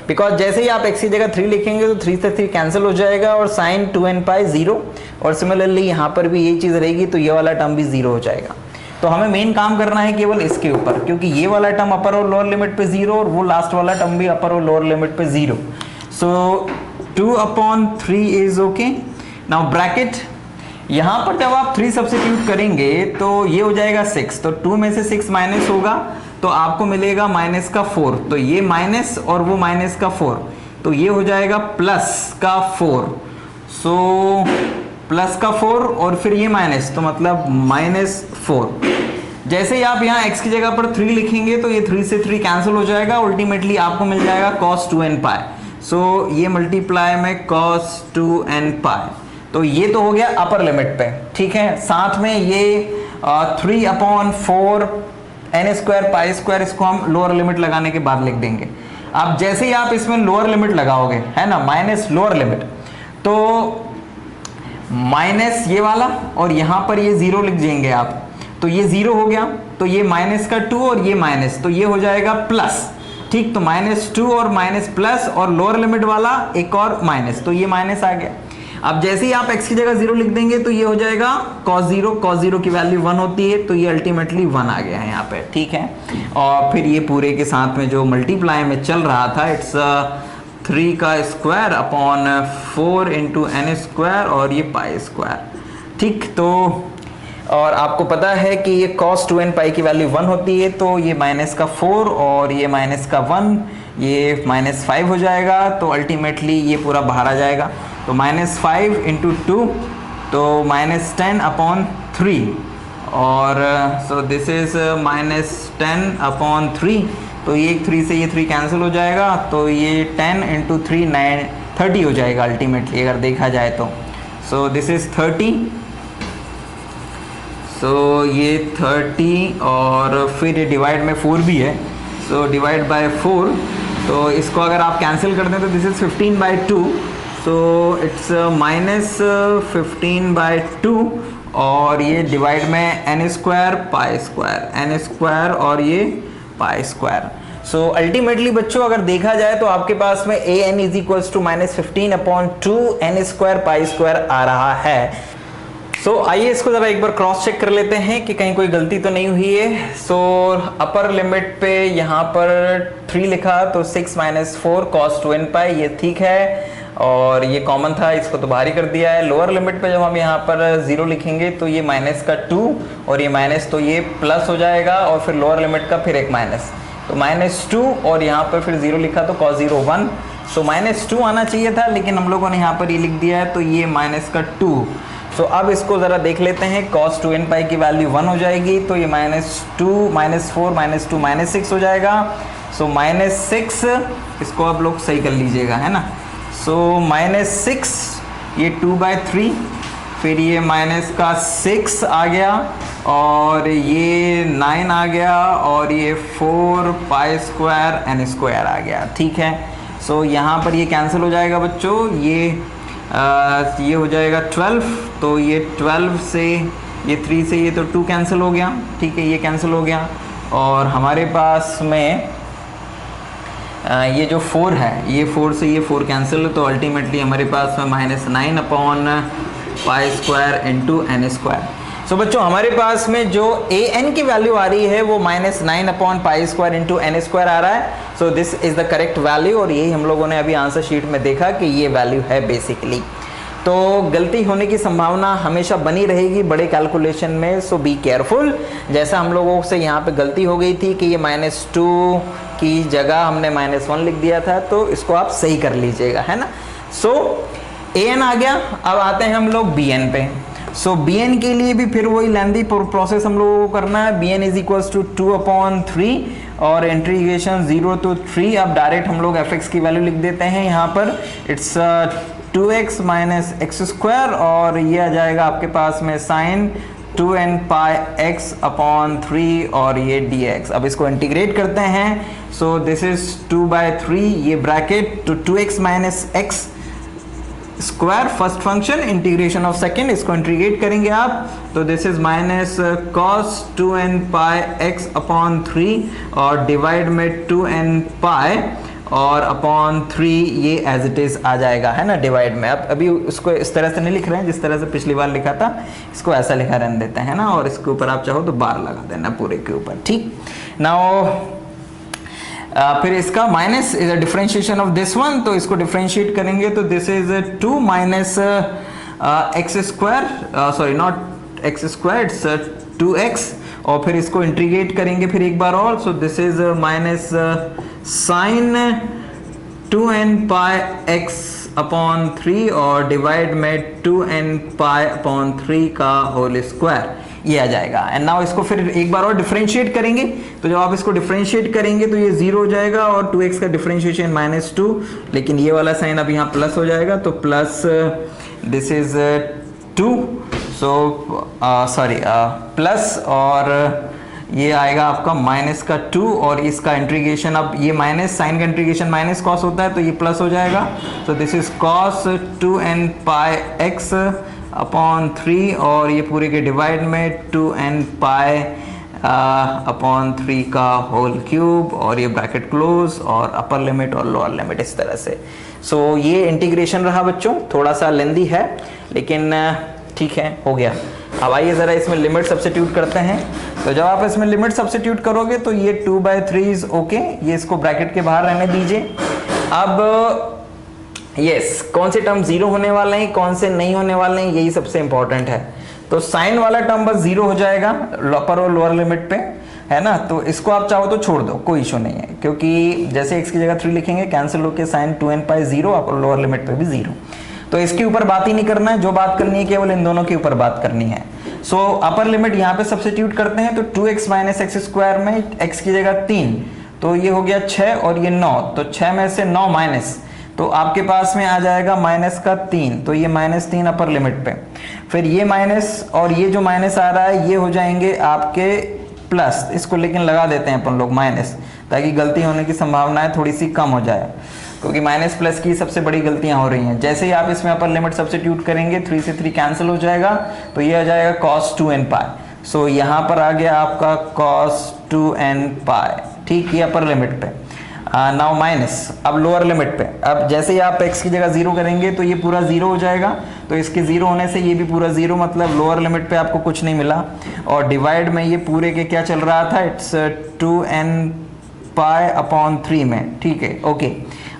बिकॉज जैसे ही आप x की जगह 3 लिखेंगे तो 3 से 3 कैंसिल हो जाएगा और साइन 2n पाई 0, और सिमिलरली यहाँ पर भी यही चीज़ रहेगी तो ये वाला टर्म भी 0 हो जाएगा। तो हमें मेन काम करना है केवल इसके ऊपर, क्योंकि ये वाला टर्म अपर और लोअर लिमिट पे 0 और वो लास्ट वाला टर्म भी अपर और लोअर लिमिट पे 0। सो 2/3 इज ओके। नाउ ब्रैकेट, यहाँ पर जब आप 3 सब्स्टिट्यूट करेंगे तो ये हो जाएगा 6, तो 2 में से 6 माइनस होगा तो आपको मिलेगा माइनस का 4, तो ये माइनस और वो माइनस का 4, तो ये हो जाएगा प्लस का 4। सो प्लस का 4 और फिर ये माइनस, तो मतलब -4। जैसे ही आप यहाँ x की जगह पर 3 लिखेंगे तो ये 3 से 3 कैंसिल हो जाएगा, अल्टीमेटली आपको मिल जाएगा cos 2n पाई। सो ये मल्टीप्लाई में cos 2n पाई, तो ये तो हो गया अपर लिमिट पे। ठीक है, साथ में ये 3/4 n स्क्वायर पाई स्क्वायर, इसको हम लोअर लिमिट लगाने के बाद लिख देंगे। अब जैसे ही आप इसमें लोअर लिमिट लगाओगे, है ना, माइनस लोअर लिमिट, तो माइनस ये वाला और यहाँ पर ये 0 लिख देंगे आप, तो ये 0 हो गया, तो ये माइनस का 2 और ये माइनस, तो ये हो जाएगा प्लस। ठीक, तो -2 और माइनस प्लस, और लोअर लिमिट वाला एक और माइनस, तो ये माइनस आ गया। अब जैसे ही आप x की जगह 0 लिख देंगे तो ये हो जाएगा cos 0 की वैल्यू 1 होती है, तो ये अल्टीमेटली 1 आ गया है यहाँ पे। ठीक है, और फिर ये पूरे के साथ में जो मल्टीप्लाई में चल रहा था, इट्स 3 का square upon 4 into n square और ये पाई स्क्वायर। ठीक, तो और आपको पता है कि ये cos 2n पाई की वैल्यू 1 होती है, तो ये माइनस का 4 और ये माइनस का 1, ये -5 हो जाएगा, तो अल्टीमेटली ये पूरा बाहर आ जाएगा। तो -5 इंटू 2, तो -10/3, और सो दिस इज -10/3, तो ये 3 से ये 3 कैंसिल हो जाएगा, तो ये 10 इंटू 3 30 हो जाएगा अल्टीमेटली अगर देखा जाए तो। सो दिस इज 30, सो ये 30, और फिर ये डिवाइड में 4 भी है, सो डिवाइड बाय 4, तो इसको अगर आप कैंसिल कर दें तो दिस इज 15/2, सो इट्स -15/2, और ये डिवाइड में n square pi square, n square और ये पाई स्क्वायर। सो अल्टीमेटली बच्चों अगर देखा जाए तो आपके पास में an is equals to -15/2 n square pi square आ रहा है। सो आइए इसको ज़रा एक बार क्रॉस चेक कर लेते हैं कि कहीं कोई गलती तो नहीं हुई है। सो अपर लिमिट पे यहाँ पर 3 लिखा तो 6 - 4 cos 2n पाई, ये ठीक है, और ये कॉमन था, इसको तो बाहर ही कर दिया है। लोअर लिमिट पे जब हम यहाँ पर 0 लिखेंगे तो ये माइनस का 2 और ये माइनस, तो ये प्लस हो जाएगा, और फिर लोअर लिमिट का फिर एक माइनस, तो -2, और यहाँ पर फिर 0 लिखा तो cos 0 1, सो -2 आना चाहिए था, लेकिन हम लोगों ने यहाँ पर ये लिख दिया है, तो ये -2। सो अब इसको ज़रा देख लेते हैं, cos 2n पाई की वैल्यू 1 हो जाएगी, तो ये -2 -4 -2 -6 हो जाएगा। सो -6, इसको आप लोग सही कर लीजिएगा, है ना। सो -6, ये 2/3, फिर ये माइनस का 6 आ गया, और ये 9 आ गया, और ये 4 पाई स्क्वायर n स्क्वायर आ गया। ठीक है, सो यहाँ पर ये कैंसिल हो जाएगा बच्चों, ये हो जाएगा 12, तो ये 12 से ये 3 से ये तो 2 कैंसिल हो गया। ठीक है, ये कैंसिल हो गया, और हमारे पास में ये जो 4 है, ये 4 से ये 4 कैंसिल, तो अल्टीमेटली हमारे पास में -9/पाई स्क्वायर इंटू n स्क्वायर। सो बच्चों हमारे पास में जो an की वैल्यू आ रही है वो -9/पाई स्क्वायर इंटू n स्क्वायर आ रहा है। So this is the correct value, और यही हम लोगों ने अभी आंसर शीट में देखा कि ये वैल्यू है बेसिकली। तो गलती होने की संभावना हमेशा बनी रहेगी बड़े कैलकुलेशन में, सो बी केयरफुल। जैसा हम लोगों से यहाँ पे गलती हो गई थी कि ये -2 की जगह हमने -1 लिख दिया था, तो इसको आप सही कर लीजिएगा, है ना। सो an आ गया। अब आते हैं हम लोग bn पे। सो bn के लिए भी फिर वही लेंथी प्रोसेस हम लोगों को करना है। bn इज इक्वल्स टू 2/3 और इंटीग्रेशन 0 to 3। अब डायरेक्ट हम लोग fx की वैल्यू लिख देते हैं यहाँ पर। It's 2x minus x square और ये आ जाएगा आपके पास में sign 2n pi x upon 3 और ये dx। अब इसको इंटीग्रेट करते हैं। सो दिस इज 2/3, ये ब्रैकेट तो 2x minus x square first function, integration of second, इसको इंटीग्रेट करेंगे आप तो this is minus cos 2n pi x upon 3 और डिवाइड में 2n पाई और अपॉन 3 ये एज इट इज आ जाएगा, है ना, डिवाइड में। अब अभी उसको इस तरह से नहीं लिख रहे हैं जिस तरह से पिछली बार लिखा था, इसको ऐसा लिखा रहने देते हैं ना, और इसके ऊपर आप चाहो तो बार लगा देना पूरे के ऊपर, ठीक। नाउ फिर इसका minus is a differentiation of this one, तो इसको डिफरेंशिएट करेंगे तो this is 2 minus x square, sorry not x square, it's 2x और फिर इसको इंटीग्रेट करेंगे फिर एक बार और। So this is minus sine 2n pi x upon 3 और डिवाइड में 2n पाई अपॉन 3 का होल स्क्वायर, ये आ जाएगा। एंड नाउ इसको फिर एक बार और डिफरेंशिएट करेंगे, तो जब आप इसको डिफरेंशिएट करेंगे तो ये 0 हो जाएगा और 2x का डिफरेंशिएशन -2, लेकिन ये वाला साइन अब यहाँ प्लस हो जाएगा, तो plus this is 2, so sorry plus और ये आएगा आपका माइनस का 2 और इसका इंटीग्रेशन, अब ये माइनस साइन का इंटीग्रेशन माइनस कॉस होता है तो ये प्लस हो जाएगा। सो this is cos 2n pi x upon 3 और ये पूरे के डिवाइड में 2n पाई अपॉन 3 का होल क्यूब और ये ब्रैकेट क्लोज और अपर लिमिट और लोअर लिमिट इस तरह से। सो ये इंटीग्रेशन रहा बच्चों, थोड़ा सा लेंदी है लेकिन ठीक है, हो गया। अब आइए ज़रा इसमें लिमिट सब्स्टिट्यूट करते हैं। तो जब आप इसमें लिमिट सब्स्टिट्यूट करोगे तो ये 2/3 इज ओके, ये इसको ब्रैकेट के बाहर रहने दीजिए। अब यस, कौन से टर्म 0 होने वाले हैं, कौन से नहीं होने वाले हैं, यही सबसे इंपॉर्टेंट है। तो साइन वाला टर्म बस 0 हो जाएगा अपर और लोअर लिमिट पे, है ना, तो इसको आप चाहो तो छोड़ दो, कोई इशू नहीं है, क्योंकि जैसे x की जगह 3 लिखेंगे कैंसिल होकर साइन 2n पाई 0, अपर लोअर लिमिट पे भी 0, तो इसके ऊपर बात ही नहीं करना है। जो बात करनी है केवल इन दोनों के ऊपर बात करनी है। सो अपर लिमिट यहाँ पे सब्स्टिट्यूट करते हैं तो 2x माइनस एक्स स्क्वायर में x की जगह 3, तो ये हो गया 6 और ये 9, तो 6 में से 9 माइनस, तो आपके पास में आ जाएगा -3, तो ये -3 अपर लिमिट पे। फिर ये माइनस और ये जो माइनस आ रहा है ये हो जाएंगे आपके प्लस, इसको लेकिन लगा देते हैं अपन लोग माइनस, ताकि गलती होने की संभावनाएं थोड़ी सी कम हो जाए, क्योंकि माइनस प्लस की सबसे बड़ी गलतियां हो रही हैं। जैसे ही आप इसमें अपर लिमिट सब्स्टिट्यूट करेंगे 3 से 3 कैंसिल हो जाएगा, तो ये आ जाएगा cos 2n पाई। सो यहाँ पर आ गया आपका cos 2n पाई, ठीक, ये अपर लिमिट पे। नाउ माइनस, अब लोअर लिमिट पे, अब जैसे ही आप x की जगह 0 करेंगे तो ये पूरा 0 हो जाएगा, तो इसके 0 होने से ये भी पूरा 0, मतलब लोअर लिमिट पे आपको कुछ नहीं मिला। और डिवाइड में ये पूरे के क्या चल रहा था, इट्स 2n पाई अपॉन 3 में, ठीक है, ओके।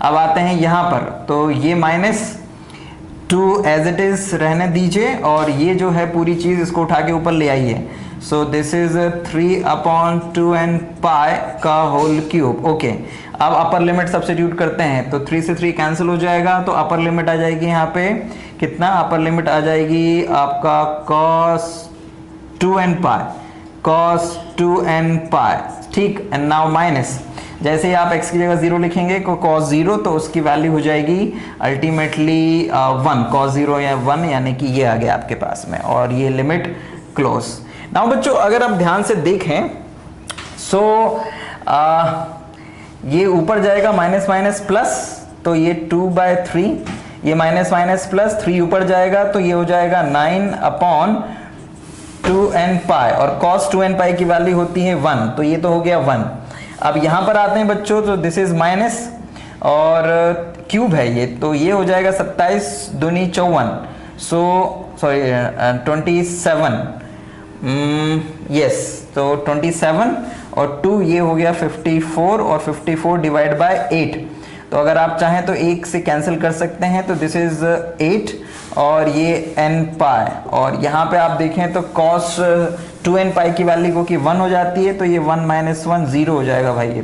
अब आते हैं यहाँ पर, तो ये -2 एज इट इज रहने दीजिए और ये जो है पूरी चीज़ इसको उठा के ऊपर ले आइए। सो दिस इज 3/2n पाई का होल क्यूब, ओके। अब अपर लिमिट सब्स्टिट्यूट करते हैं तो 3 से 3 कैंसिल हो जाएगा, तो अपर लिमिट आ जाएगी यहाँ पे कितना, अपर लिमिट आ जाएगी आपका cos 2n पाई, cos 2n पाई, ठीक। एंड नाउ माइनस, जैसे ही आप x की जगह 0 लिखेंगे को cos 0, तो उसकी वैल्यू हो जाएगी अल्टीमेटली 1, cos 0 या 1, यानी कि ये आ गया आपके पास में, और ये लिमिट क्लोज। नाउ बच्चों अगर आप ध्यान से देखें, सो ये ऊपर जाएगा माइनस माइनस प्लस, तो ये 2/3, ये माइनस माइनस प्लस 3 ऊपर जाएगा तो ये हो जाएगा 9/2n पाई, और cos 2n पाई की वैल्यू होती है 1, तो ये तो हो गया 1। अब यहाँ पर आते हैं बच्चों, तो दिस इज माइनस और क्यूब है ये, तो ये हो जाएगा 27 दूनी 54, सो सॉरी 27, यस, तो 27 और 2 ये हो गया 54 और 54 डिवाइड बाय 8, तो अगर आप चाहें तो 1 से कैंसिल कर सकते हैं, तो दिस इज 8 और ये n पाई, और यहाँ पे आप देखें तो cos 2n पाई की वैल्यू को कि 1 हो जाती है, तो ये 1 माइनस 1 0 हो जाएगा भाई ये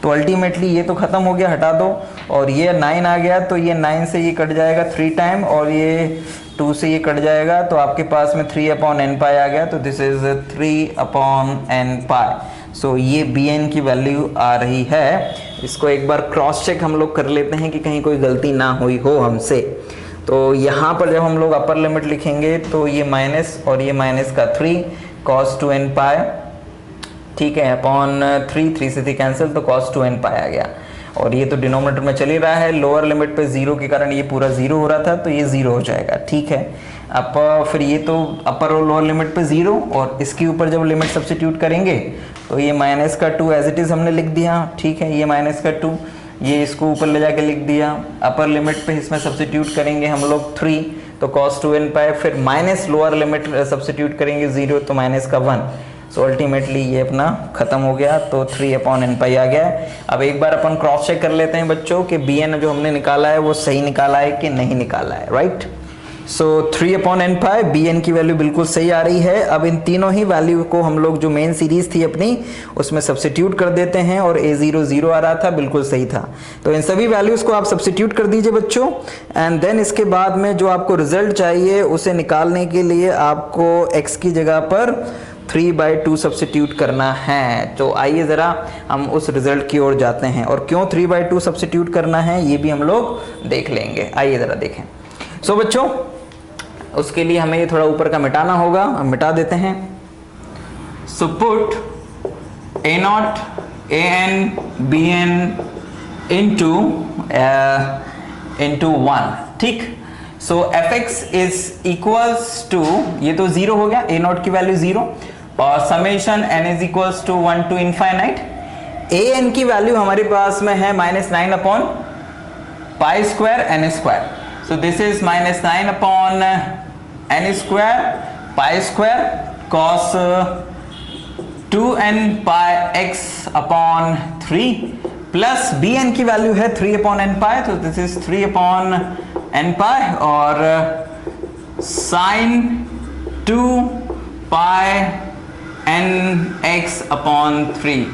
तो अल्टीमेटली ये तो खत्म हो गया, हटा दो, और ये 9 आ गया, तो ये 9 से ये कट जाएगा 3 टाइम, और ये 2 से ये कट जाएगा, तो आपके पास में 3/n पाई आ गया, तो दिस इज 3/n पाई। सो ये bn की वैल्यू आ रही है। इसको एक बार क्रॉस चेक हम लोग कर लेते हैं कि कहीं कोई गलती ना हुई हो हमसे। तो यहाँ पर जब हम लोग अपर लिमिट लिखेंगे तो ये माइनस और ये माइनस का 3 cos 2n पाई, ठीक है, अपॉन 3 से 3 कैंसिल, तो cos 2n पाई आ गया, और ये तो डिनोमिनेटर में चल ही रहा है, लोअर लिमिट पे 0 के कारण ये पूरा 0 हो रहा था, तो ये 0 हो जाएगा, ठीक है। अब फिर ये तो अपर और लोअर लिमिट पे 0, और इसके ऊपर जब लिमिट सब्स्टिट्यूट करेंगे तो ये माइनस का 2 एज इट इज़ हमने लिख दिया, ठीक है, ये माइनस का 2, ये इसको ऊपर ले जाके लिख दिया, अपर लिमिट पे इसमें सब्स्टिट्यूट करेंगे हम लोग 3, तो cos 2n पाई, फिर माइनस लोअर लिमिट सब्स्टिट्यूट करेंगे 0, तो माइनस का 1, सो अल्टीमेटली ये अपना खत्म हो गया, तो 3/n पाई आ गया। अब एक बार अपन क्रॉस चेक कर लेते हैं बच्चों कि bn जो हमने निकाला है वो सही निकाला है कि नहीं निकाला है, राइट। सो 3/n पाई bn की वैल्यू बिल्कुल सही आ रही है। अब इन तीनों ही वैल्यू को हम लोग जो मेन सीरीज थी अपनी उसमें सब्स्टिट्यूट कर देते हैं, और a0 0 आ रहा था, बिल्कुल सही था, तो इन सभी वैल्यूज को आप सब्स्टिट्यूट कर दीजिए बच्चों, एंड देन इसके बाद में जो आपको रिजल्ट चाहिए उसे निकालने के लिए आपको x की जगह पर 3/2 सब्स्टिट्यूट करना है। तो आइए ज़रा हम उस रिजल्ट की ओर जाते हैं, और क्यों 3/2 सब्स्टिट्यूट करना है ये भी हम लोग देख लेंगे, आइए ज़रा देखें। सो बच्चों उसके लिए हमें ये थोड़ा ऊपर का मिटाना होगा, हम मिटा देते हैं। So put a0 an bn into 1, ठीक। सो fx इज इक्वल्स टू, ये तो 0 हो गया, a0 की वैल्यू 0, और summation n is equals to 1 to infinite, an की वैल्यू हमारे पास में है -9/pi² n², so this is -9/n² pi² cos 2n pi x/3 plus bn की वैल्यू है 3/n pi, तो दिस इज 3/n pi, और sin 2 pi n x/3।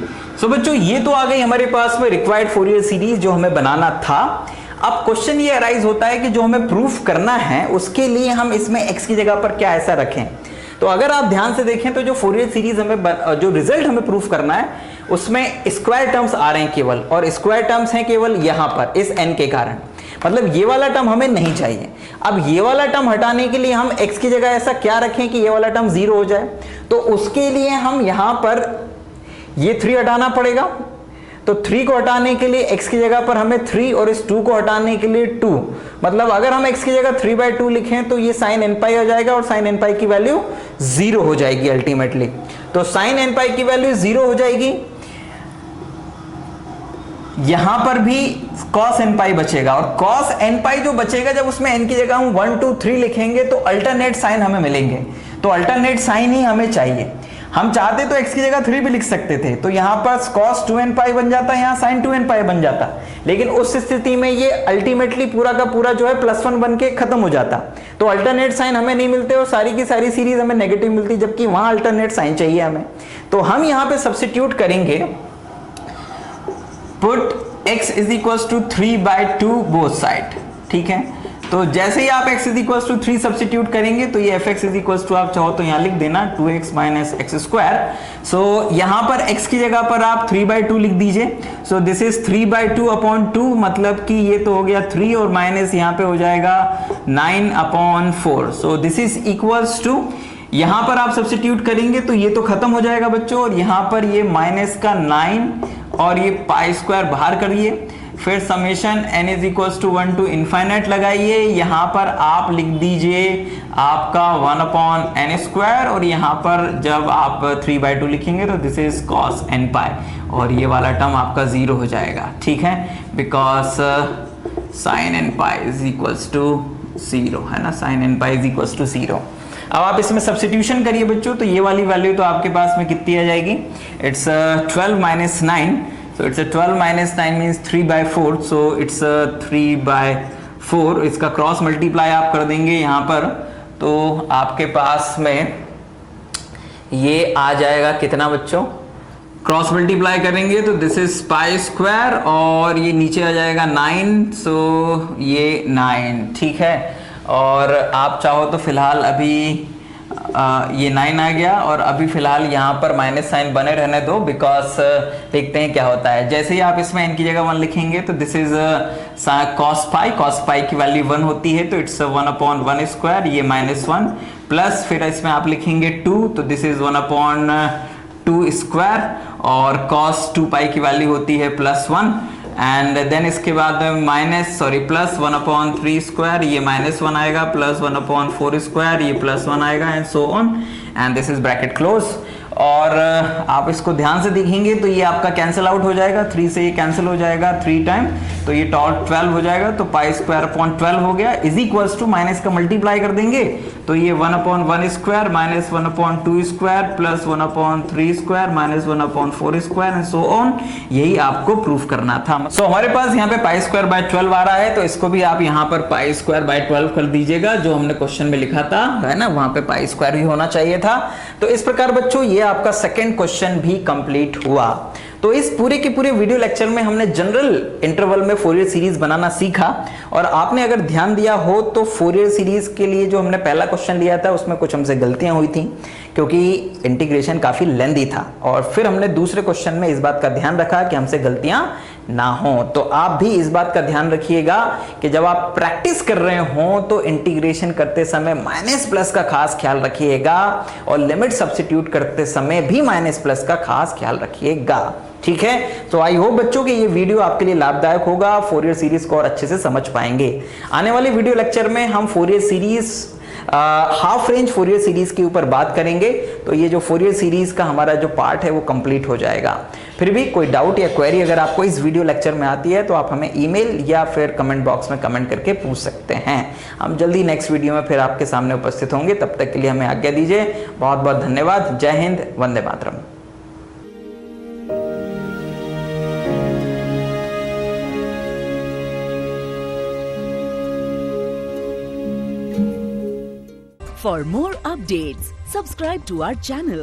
सो बच्चों ये तो आ गई हमारे पास में रिक्वायर्ड फोरियर सीरीज जो हमें बनाना था। अब क्वेश्चन ये अराइज होता है कि जो हमें प्रूफ करना है उसके लिए हम इसमें x की जगह पर क्या ऐसा रखें। तो अगर आप ध्यान से देखें तो जो फोरियर सीरीज हमें जो रिजल्ट हमें प्रूफ करना है उसमें स्क्वायर टर्म्स आ रहे हैं केवल, और स्क्वायर टर्म्स हैं केवल यहां पर इस n के कारण, मतलब ये वाला टर्म हमें नहीं चाहिए। अब ये वाला टर्म हटाने के लिए हम x की जगह ऐसा क्या रखें कि ये वाला टर्म 0 हो जाए, तो उसके लिए हम यहां पर ये 3 हटाना पड़ेगा। तो 3 को हटाने के लिए x की जगह पर हमें 3, और इस 2 को हटाने के लिए 2, मतलब अगर हम x की जगह 3/2 लिखें तो ये sin n पाई हो जाएगा, और sin n पाई की वैल्यू 0 हो जाएगी अल्टीमेटली। तो sin n पाई की वैल्यू 0 हो जाएगी, यहां पर भी cos n पाई बचेगा, और cos n पाई जो बचेगा जब उसमें n की जगह हम 1 2 3 लिखेंगे तो अल्टरनेट साइन हमें मिलेंगे, तो अल्टरनेट साइन ही हमें चाहिए। हम चाहते तो x की जगह 3 भी लिख सकते थे, तो यहां पर cos 2n पाई बन जाता, यहां sin 2n पाई बन जाता, लेकिन उस स्थिति में ये अल्टीमेटली पूरा का पूरा जो है +1 बन के खत्म हो जाता। तो अल्टरनेट साइन हमें नहीं मिलते और सारी की सारी सीरीज हमें नेगेटिव मिलती, जबकि वहां अल्टरनेट साइन चाहिए हमें। तो हम यहां पे सब्स्टिट्यूट करेंगे, put x is equals to 3/2 both side, ठीक है। तो जैसे ही आप x is equals to 3 substitute करेंगे तो ये fx इज इक्वल्स टू, आप चाहो तो यहाँ लिख देना 2x माइनस x²। सो यहाँ पर x की जगह पर आप 3/2 लिख दीजिए। सो दिस इज 3/2/2, मतलब कि ये तो हो गया 3 और माइनस यहाँ पे हो जाएगा 9/4। So this is equals to, यहाँ पर आप सब्स्टिट्यूट करेंगे तो ये तो खत्म हो जाएगा बच्चों, और यहाँ पर ये माइनस का 9 और ये pi² बाहर करिए, फिर summation n is equals to 1 to infinite लगाइए, यहाँ पर आप लिख दीजिए आपका 1/n², और यहाँ पर जब आप 3/2 लिखेंगे तो this is cos n pi, और ये वाला टर्म आपका 0 हो जाएगा, ठीक है, because sin n pi is equals to 0, है ना, sin n pi is equals to 0। अब आप इसमें सब्स्टिट्यूशन करिए बच्चों, तो ये वाली वैल्यू तो आपके पास में कितनी आ जाएगी, it's 12 - 9, So it's a 12 minus 9 means 3/4, so it's a 3/4. इसका क्रॉस मल्टीप्लाई आप कर देंगे यहाँ पर, तो आपके पास में ये आ जाएगा कितना बच्चों, क्रॉस मल्टीप्लाई करेंगे तो दिस इज पाई स्क्वायर और ये नीचे आ जाएगा 9, सो ये 9, ठीक है। और आप चाहो तो फिलहाल अभी ये 9 आ गया और अभी फिलहाल यहाँ पर माइनस साइन बने रहने दो, बिकॉज देखते हैं क्या होता है। जैसे ही आप इसमें n की जगह 1 लिखेंगे तो दिस इज cos पाई की वैल्यू 1 होती है, तो इट्स 1/1 स्क्वायर, ये -1 प्लस फिर इसमें आप लिखेंगे 2, तो दिस इज 1/2 स्क्वायर और cos 2 पाई की वैल्यू होती है +1 एंड देन इसके बाद प्लस 1/3 स्क्वायर, ये -1 आएगा, प्लस 1/4 स्क्वायर, ये +1 आएगा and so on, and this is bracket close. और आप इसको ध्यान से देखेंगे तो ये आपका कैंसिल आउट हो जाएगा, 3 से ये कैंसिल हो जाएगा 3 टाइम, तो ये 12 हो जाएगा, तो पाई स्क्वायर अपॉन 12 हो गया, इज इक्वल्स टू माइनस का मल्टीप्लाई कर देंगे तो ये 1/1 square minus 1/2 square plus 1/3 square minus 1/4 square and so on. यही आपको प्रूफ करना था। सो हमारे पास यहाँ पे पाई स्क्वायर बाय 12 आ रहा है, तो इसको भी आप यहाँ पर पाई स्क्वायर बाय 12 कर दीजिएगा, जो हमने क्वेश्चन में लिखा था, है ना, वहां पे पाई स्क्वायर ही होना चाहिए था। तो इस प्रकार बच्चों ये आपका सेकंड क्वेश्चन भी कंप्लीट हुआ। तो इस पूरे के पूरे वीडियो लेक्चर में हमने जनरल इंटरवल में फोरियर सीरीज बनाना सीखा, और आपने अगर ध्यान दिया हो तो फोरियर सीरीज के लिए जो हमने पहला क्वेश्चन लिया था उसमें कुछ हमसे गलतियां हुई थी, क्योंकि इंटीग्रेशन काफी लेंदी था, और फिर हमने दूसरे क्वेश्चन में इस बात का ध्यान रखा कि हमसे गलतियां ना हो। तो आप भी इस बात का ध्यान रखिएगा कि जब आप प्रैक्टिस कर रहे हो तो इंटीग्रेशन करते समय माइनस प्लस का खास ख्याल रखिएगा, और लिमिट सब्स्टिट्यूट करते समय भी माइनस प्लस का खास ख्याल रखिएगा, ठीक है। तो आई होप बच्चों कि ये वीडियो आपके लिए लाभदायक होगा, फोरियर सीरीज को और अच्छे से समझ पाएंगे। आने वाले वीडियो लेक्चर में हम Fourier series half range Fourier series के ऊपर बात करेंगे, तो ये जो फोरियर सीरीज का हमारा जो पार्ट है वो कंप्लीट हो जाएगा। फिर भी कोई डाउट या क्वेरी अगर आपको इस वीडियो लेक्चर में आती है तो आप हमें ईमेल या फिर कमेंट बॉक्स में कमेंट करके पूछ सकते हैं। हम जल्दी नेक्स्ट वीडियो में फिर आपके सामने उपस्थित होंगे, तब तक के लिए हमें आज्ञा दीजिए। बहुत बहुत धन्यवाद। जय Hind, Vande Mataram. For more updates, subscribe to our channel.